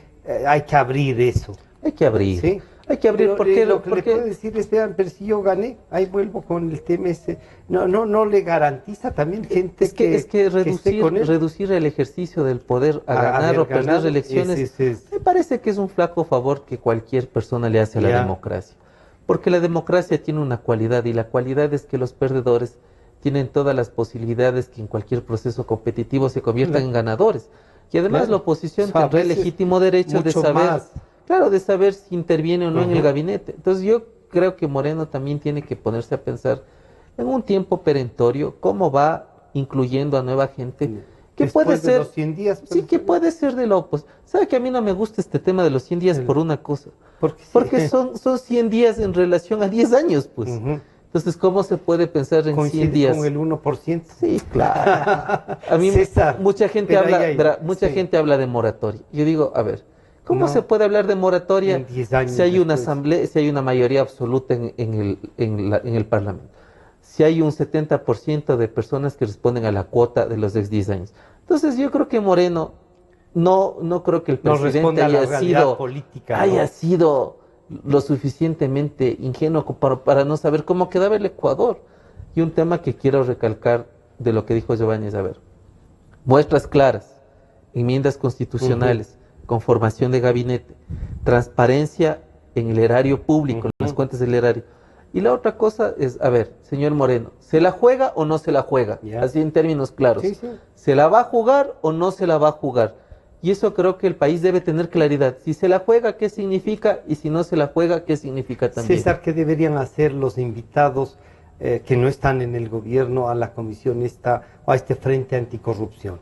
hay que abrir eso? Hay que abrir. ¿Sí? Hay que abrir porque lo que le puedo decir es, vean, pero si yo gané, ahí vuelvo con el tema ese. No le garantiza también gente que reducir el ejercicio del poder a ganar o perder elecciones, me parece que es un flaco favor que cualquier persona le hace a la democracia. Porque la democracia tiene una cualidad, y la cualidad es que los perdedores tienen todas las posibilidades que en cualquier proceso competitivo se conviertan en ganadores. Y además la oposición tendrá el legítimo derecho de saber, de saber si interviene o no en el gabinete. Entonces yo creo que Moreno también tiene que ponerse a pensar en un tiempo perentorio, cómo va incluyendo a nueva gente. Que puede ser, de los 100 días. Sí, que puede ser de la oposición. ¿Sabe que a mí no me gusta este tema de los 100 días por una cosa? Porque son 100 días en relación a 10 años, pues. Entonces, ¿cómo se puede pensar en 100 días? Con el 1%. Sí, claro. A mí mucha gente habla de moratoria. Yo digo, a ver, ¿cómo se puede hablar de moratoria si hay una asamblea, si hay una mayoría absoluta en el Parlamento? Si hay un 70% de personas que responden a la cuota de los 10 años. Entonces, yo creo que Moreno, no creo que el presidente haya sido lo suficientemente ingenuo para no saber cómo quedaba el Ecuador. Y un tema que quiero recalcar de lo que dijo Giovanni es, a ver, muestras claras, enmiendas constitucionales, conformación de gabinete, transparencia en el erario público, en las cuentas del erario. Y la otra cosa es, a ver, señor Moreno, ¿se la juega o no se la juega? Así en términos claros. ¿Se la va a jugar o no se la va a jugar? Y eso creo que el país debe tener claridad. Si se la juega, ¿qué significa? Y si no se la juega, ¿qué significa también? César, ¿qué deberían hacer los invitados que no están en el gobierno a la comisión o a este frente anticorrupción?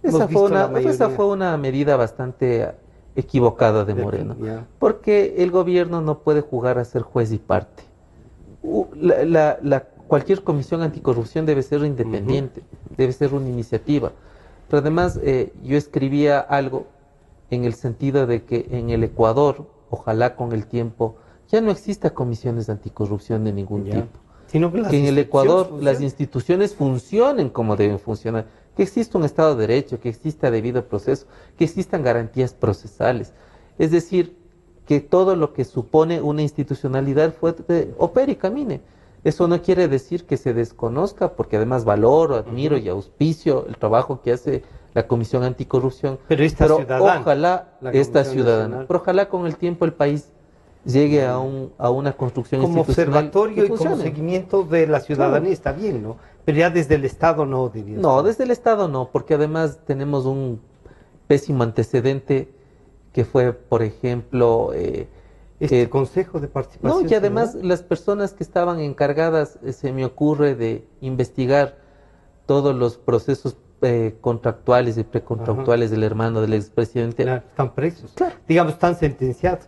Esa fue una medida bastante equivocada de Moreno, porque el gobierno no puede jugar a ser juez y parte. Cualquier comisión anticorrupción debe ser independiente, debe ser una iniciativa. Pero además yo escribía algo en el sentido de que en el Ecuador, ojalá con el tiempo, ya no exista comisiones anticorrupción de ningún tipo. Sino que en el Ecuador las instituciones funcionen como deben funcionar. Que exista un Estado de Derecho, que exista debido proceso, que existan garantías procesales. Es decir, que todo lo que supone una institucionalidad fuerte opere y camine. Eso no quiere decir que se desconozca, porque además valoro, admiro y auspicio el trabajo que hace la Comisión Anticorrupción. Pero ojalá con el tiempo el país llegue a una construcción como institucional observatorio y como seguimiento de la ciudadanía, está bien, ¿no? Pero ya desde el Estado no diría. No, desde el Estado no, porque además tenemos un pésimo antecedente que fue, por ejemplo, Consejo de Participación. No, y además las personas que estaban encargadas, se me ocurre, de investigar todos los procesos contractuales y precontractuales del hermano del expresidente. Claro, están presos. Claro. Digamos, están sentenciados.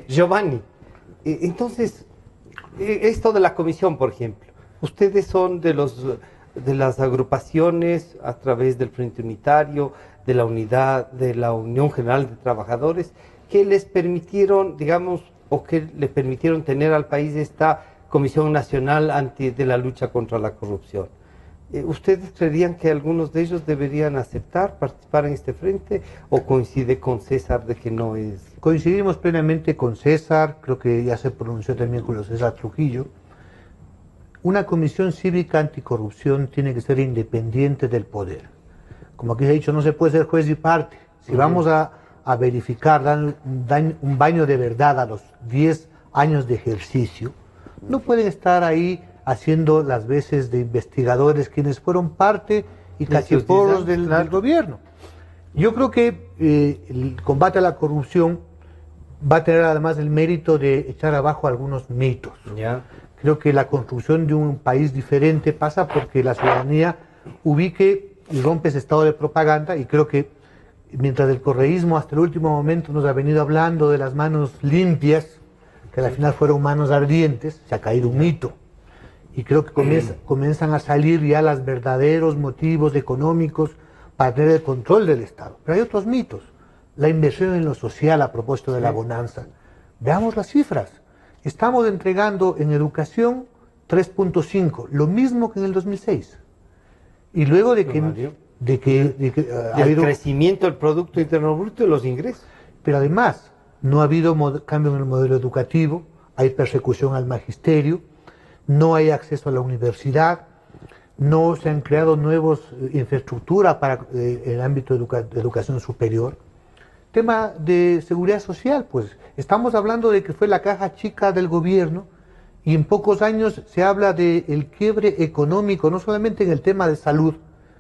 Giovanni, entonces, esto de la comisión, por ejemplo, ustedes son de las agrupaciones a través del Frente Unitario, de la unidad, de la Unión General de Trabajadores, que les permitieron, digamos, o que le permitieron tener al país esta Comisión Nacional de la lucha contra la corrupción. ¿Ustedes creerían que algunos de ellos deberían aceptar participar en este frente o coincide con César de que no es? Coincidimos plenamente con César, creo que ya se pronunció también con César Trujillo. Una comisión cívica anticorrupción tiene que ser independiente del poder. Como aquí se ha dicho, no se puede ser juez y parte. Si vamos a verificar, dar un baño de verdad a los 10 años de ejercicio, no pueden estar ahí haciendo las veces de investigadores quienes fueron parte y cachiporros del gobierno. Yo creo que el combate a la corrupción va a tener además el mérito de echar abajo algunos mitos. Creo que la construcción de un país diferente pasa porque la ciudadanía ubique y rompe ese estado de propaganda, y creo que mientras el correísmo hasta el último momento nos ha venido hablando de las manos limpias, que al final fueron manos ardientes, se ha caído un mito. Y creo que comienzan a salir ya los verdaderos motivos económicos para tener el control del Estado. Pero hay otros mitos. La inversión en lo social a propósito de la bonanza. Veamos las cifras. Estamos entregando en educación 3.5, lo mismo que en el 2006. Y luego de que ha habido crecimiento del Producto Interno Bruto y los ingresos. Pero además, no ha habido cambio en el modelo educativo, hay persecución al magisterio, no hay acceso a la universidad, no se han creado nuevas infraestructuras para el ámbito de educación superior. Tema de seguridad social, pues estamos hablando de que fue la caja chica del gobierno y en pocos años se habla del quiebre económico, no solamente en el tema de salud,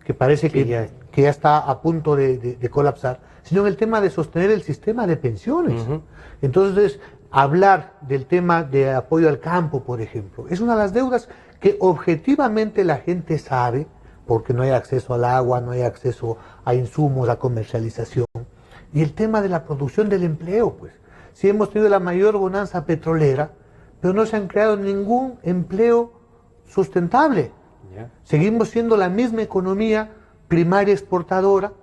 que parece que ya está a punto de colapsar, sino en el tema de sostener el sistema de pensiones. Entonces, hablar del tema de apoyo al campo, por ejemplo, es una de las deudas que objetivamente la gente sabe, porque no hay acceso al agua, no hay acceso a insumos, a comercialización. Y el tema de la producción del empleo, pues. Sí hemos tenido la mayor bonanza petrolera, pero no se han creado ningún empleo sustentable. Seguimos siendo la misma economía primaria exportadora,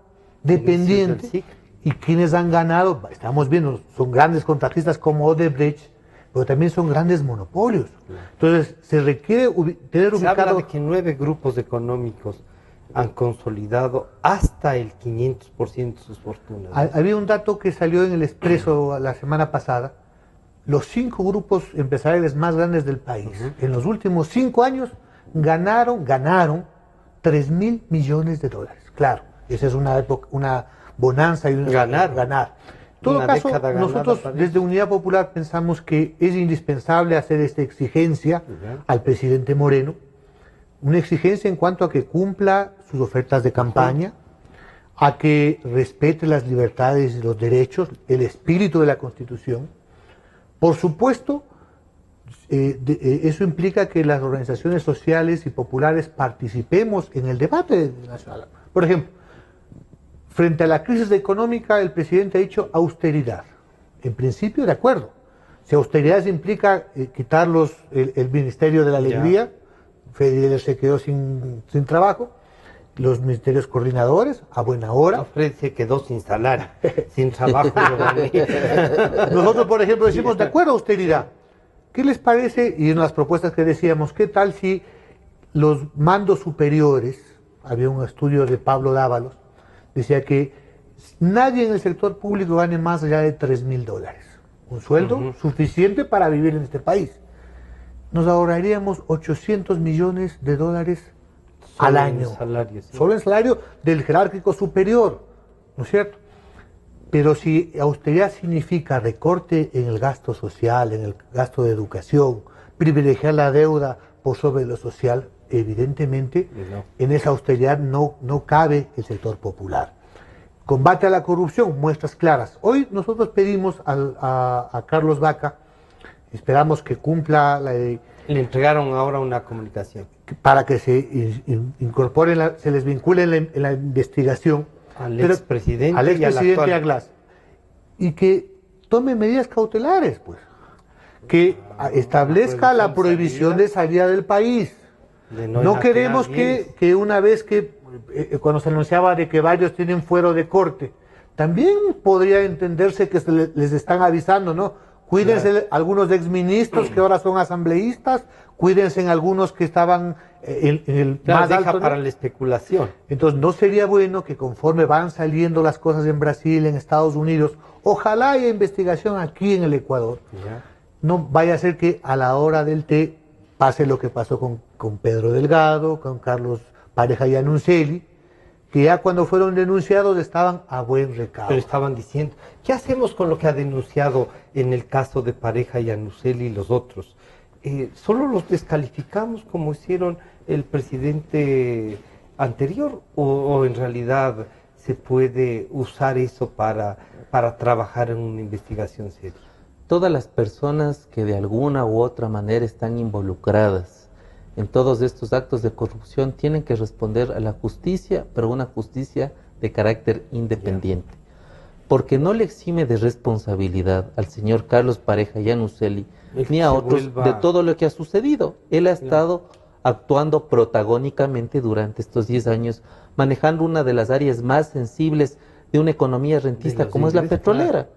dependiente, y quienes han ganado, estamos viendo, son grandes contratistas como Odebrecht, pero también son grandes monopolios. Entonces, se requiere tener ubicado... Se habla de que 9 grupos económicos han consolidado hasta el 500% de sus fortunas. Había un dato que salió en el Expreso la semana pasada. Los 5 grupos empresariales más grandes del país, en los últimos 5 años, ganaron 3.000 millones de dólares. Claro, esa es una bonanza y ganar. En todo caso, nosotros desde Unidad Popular pensamos que es indispensable hacer esta exigencia al presidente Moreno, una exigencia en cuanto a que cumpla sus ofertas de campaña, a que respete las libertades y los derechos, el espíritu de la Constitución. Por supuesto, eso implica que las organizaciones sociales y populares participemos en el debate nacional. Por ejemplo, frente a la crisis económica, el presidente ha dicho austeridad. En principio, de acuerdo. Si austeridad implica quitar el Ministerio de la Alegría, Federer se quedó sin trabajo, los ministerios coordinadores, a buena hora. No, Fred se quedó sin salario, sin trabajo. Nosotros, por ejemplo, decimos, de acuerdo, austeridad. ¿Qué les parece? Y en las propuestas que decíamos, ¿qué tal si los mandos superiores, había un estudio de Pablo Dávalos, decía que nadie en el sector público gane más allá de $3.000, un sueldo suficiente para vivir en este país. Nos ahorraríamos $800 millones al año, solo en salario del jerárquico superior, ¿no es cierto? Pero si austeridad significa recorte en el gasto social, en el gasto de educación, privilegiar la deuda por sobre lo social, evidentemente en esa austeridad no cabe el sector popular. Combate a la corrupción, muestras claras. Hoy nosotros pedimos a Carlos Vaca, esperamos que cumpla la... Le entregaron ahora una comunicación. Para que se incorporen, se les vincule en la investigación al expresidente y a Glass. Y que tome medidas cautelares, pues. Que establezca la prohibición de salida del país. No queremos que una vez que, cuando se anunciaba de que varios tienen fuero de corte, también podría entenderse que les están avisando, ¿no? Cuídense algunos exministros que ahora son asambleístas, cuídense en algunos que estaban en el más alto, ¿no? Para la especulación. Entonces no sería bueno que conforme van saliendo las cosas en Brasil, en Estados Unidos, ojalá haya investigación aquí en el Ecuador. No vaya a ser que a la hora del té pase lo que pasó con Pedro Delgado, con Carlos Pareja y Annunzielli, que ya cuando fueron denunciados estaban a buen recaudo. Pero estaban diciendo, ¿qué hacemos con lo que ha denunciado en el caso de Pareja y Annunzielli y los otros? ¿Solo los descalificamos como hicieron el presidente anterior? ¿O en realidad se puede usar eso para trabajar en una investigación seria? Todas las personas que de alguna u otra manera están involucradas en todos estos actos de corrupción tienen que responder a la justicia, pero una justicia de carácter independiente. Porque no le exime de responsabilidad al señor Carlos Pareja y Annunzielli, ni a otros, de todo lo que ha sucedido. Él ha estado actuando protagónicamente durante estos 10 años, manejando una de las áreas más sensibles de una economía rentista como es la petrolera.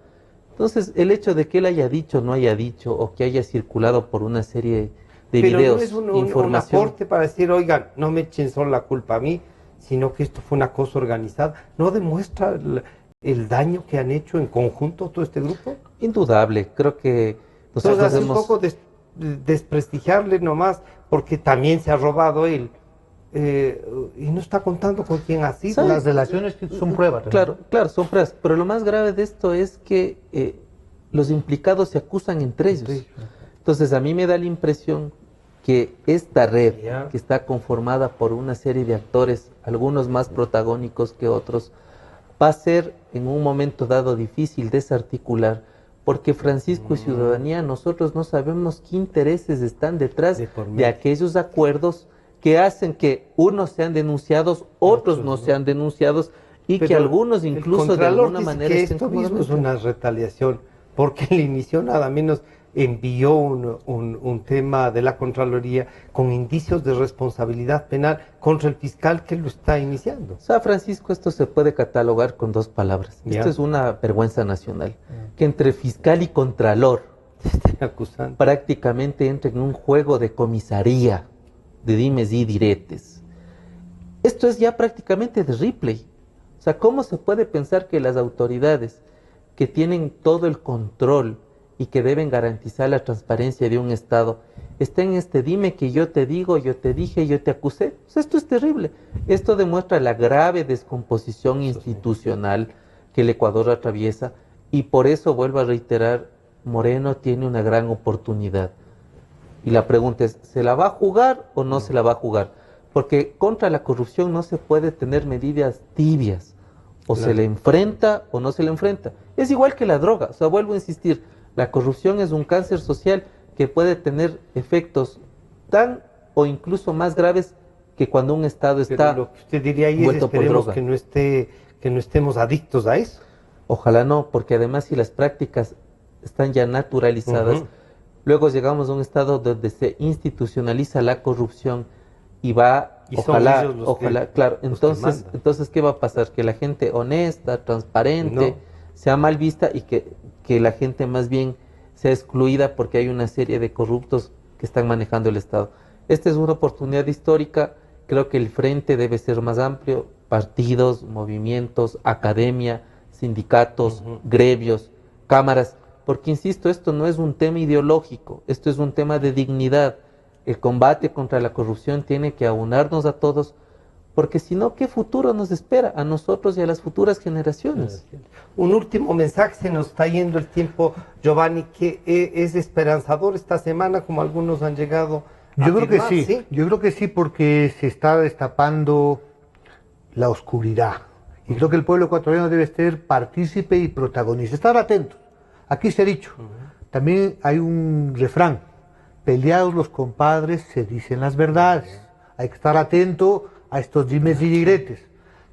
Entonces, el hecho de que él haya dicho, no haya dicho, o que haya circulado por una serie de videos, no es un aporte para decir, oigan, no me echen solo la culpa a mí, sino que esto fue una cosa organizada. ¿No demuestra el daño que han hecho en conjunto todo este grupo? Indudable, creo que nosotros hace un poco desprestigiarle nomás, porque también se ha robado él. Y no está contando con quién ha sido. Las relaciones son pruebas. Claro, son pruebas. Pero lo más grave de esto es que los implicados se acusan entre ellos. Entonces a mí me da la impresión que esta red, que está conformada por una serie de actores, algunos más protagónicos que otros, va a ser en un momento dado difícil desarticular, porque Francisco y Ciudadanía, nosotros no sabemos qué intereses están detrás de aquellos acuerdos que hacen que unos sean denunciados, otros no sean denunciados, y que algunos incluso de alguna manera que esto mismo es una retaliación, porque el inicio nada menos envió un tema de la Contraloría con indicios de responsabilidad penal contra el fiscal que lo está iniciando. O sea, Francisco, esto se puede catalogar con 2 palabras. Esto es una vergüenza nacional. Que entre fiscal y contralor prácticamente entra en un juego de comisaría, de dimes y diretes. Esto es ya prácticamente de Ripley. O sea, ¿cómo se puede pensar que las autoridades que tienen todo el control y que deben garantizar la transparencia de un Estado estén en este dime que yo te digo, yo te dije, yo te acusé? O sea, esto es terrible. Esto demuestra la grave descomposición institucional que el Ecuador atraviesa, y por eso vuelvo a reiterar, Moreno tiene una gran oportunidad. Y la pregunta es, ¿se la va a jugar o no se la va a jugar? Porque contra la corrupción no se puede tener medidas tibias. O se le enfrenta o no se le enfrenta. Es igual que la droga. O sea, vuelvo a insistir, la corrupción es un cáncer social que puede tener efectos tan o incluso más graves que cuando un Estado está Pero lo que usted diría ahí es envuelto por esperemos droga. que no estemos adictos a eso. Ojalá no, porque además si las prácticas están ya naturalizadas, luego llegamos a un estado donde se institucionaliza la corrupción y va, Y son ellos los claro, los que mandan. entonces ¿qué va a pasar? Que la gente honesta, transparente, sea mal vista y que la gente más bien sea excluida porque hay una serie de corruptos que están manejando el Estado. Esta es una oportunidad histórica, creo que el frente debe ser más amplio, partidos, movimientos, academia, sindicatos, gremios, cámaras, porque insisto, esto no es un tema ideológico, esto es un tema de dignidad. El combate contra la corrupción tiene que aunarnos a todos, porque si no, ¿qué futuro nos espera a nosotros y a las futuras generaciones? Un último mensaje, se nos está yendo el tiempo, Giovanni, que es esperanzador esta semana, como algunos han llegado a Yo creo que afirmar, sí, yo creo que sí, porque se está destapando la oscuridad. Y creo que el pueblo ecuatoriano debe ser partícipe y protagonista. Estar atentos. Aquí se ha dicho. También hay un refrán. Peleados los compadres se dicen las verdades. Hay que estar atento a estos dimes y diretes.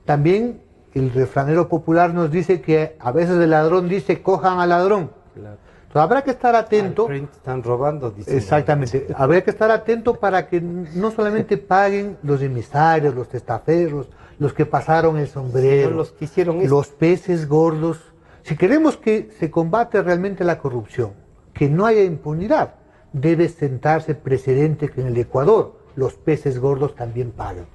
También el refranero popular nos dice que a veces el ladrón dice cojan al ladrón. Claro. Entonces habrá que estar atento. Al frente están robando, dicen. Exactamente. Habría que estar atento para que no solamente paguen los emisarios, los testaferros, los que pasaron el sombrero, Sino los que hicieron esto. los peces gordos. Si queremos que se combate realmente la corrupción, que no haya impunidad, debe sentarse precedente que en el Ecuador los peces gordos también pagan.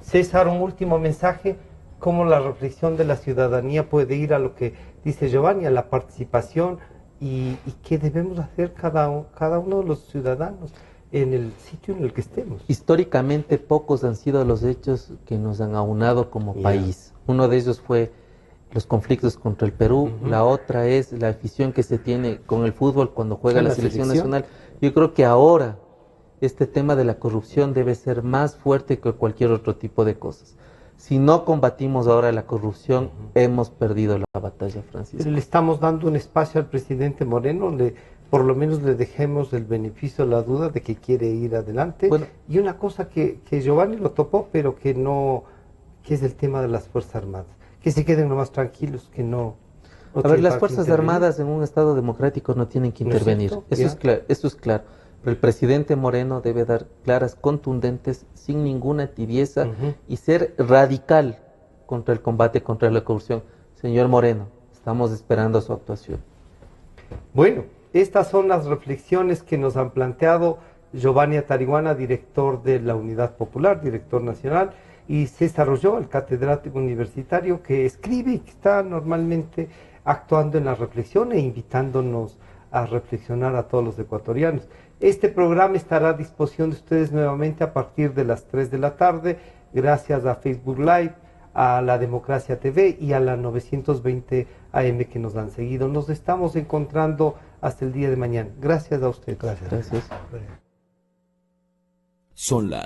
César, un último mensaje, cómo la reflexión de la ciudadanía puede ir a lo que dice Giovanni, a la participación y qué debemos hacer cada uno de los ciudadanos en el sitio en el que estemos. Históricamente pocos han sido los hechos que nos han aunado como país. Uno de ellos fue los conflictos contra el Perú, la otra es la afición que se tiene con el fútbol cuando juega la selección nacional. Yo creo que ahora este tema de la corrupción debe ser más fuerte que cualquier otro tipo de cosas. Si no combatimos ahora la corrupción, hemos perdido la batalla, Francisco. Le estamos dando un espacio al presidente Moreno, por lo menos le dejemos el beneficio de la duda de que quiere ir adelante. Bueno, y una cosa que Giovanni lo topó, pero que es el tema de las Fuerzas Armadas. Que se queden nomás tranquilos, que no... A ver, las Fuerzas Armadas en un Estado democrático no tienen que intervenir. Eso es claro. Pero el presidente Moreno debe dar claras, contundentes, sin ninguna tibieza y ser radical contra el combate contra la corrupción. Señor Moreno, estamos esperando su actuación. Bueno, estas son las reflexiones que nos han planteado Giovanni Atariguana, director de la Unidad Popular, director nacional, y César Rolló, el catedrático universitario que escribe y que está normalmente actuando en la reflexión e invitándonos a reflexionar a todos los ecuatorianos. Este programa estará a disposición de ustedes nuevamente a partir de las 3 de la tarde, gracias a Facebook Live, a la Democracia TV y a la 920 AM que nos han seguido. Nos estamos encontrando hasta el día de mañana. Gracias a ustedes. Gracias. Gracias. Son las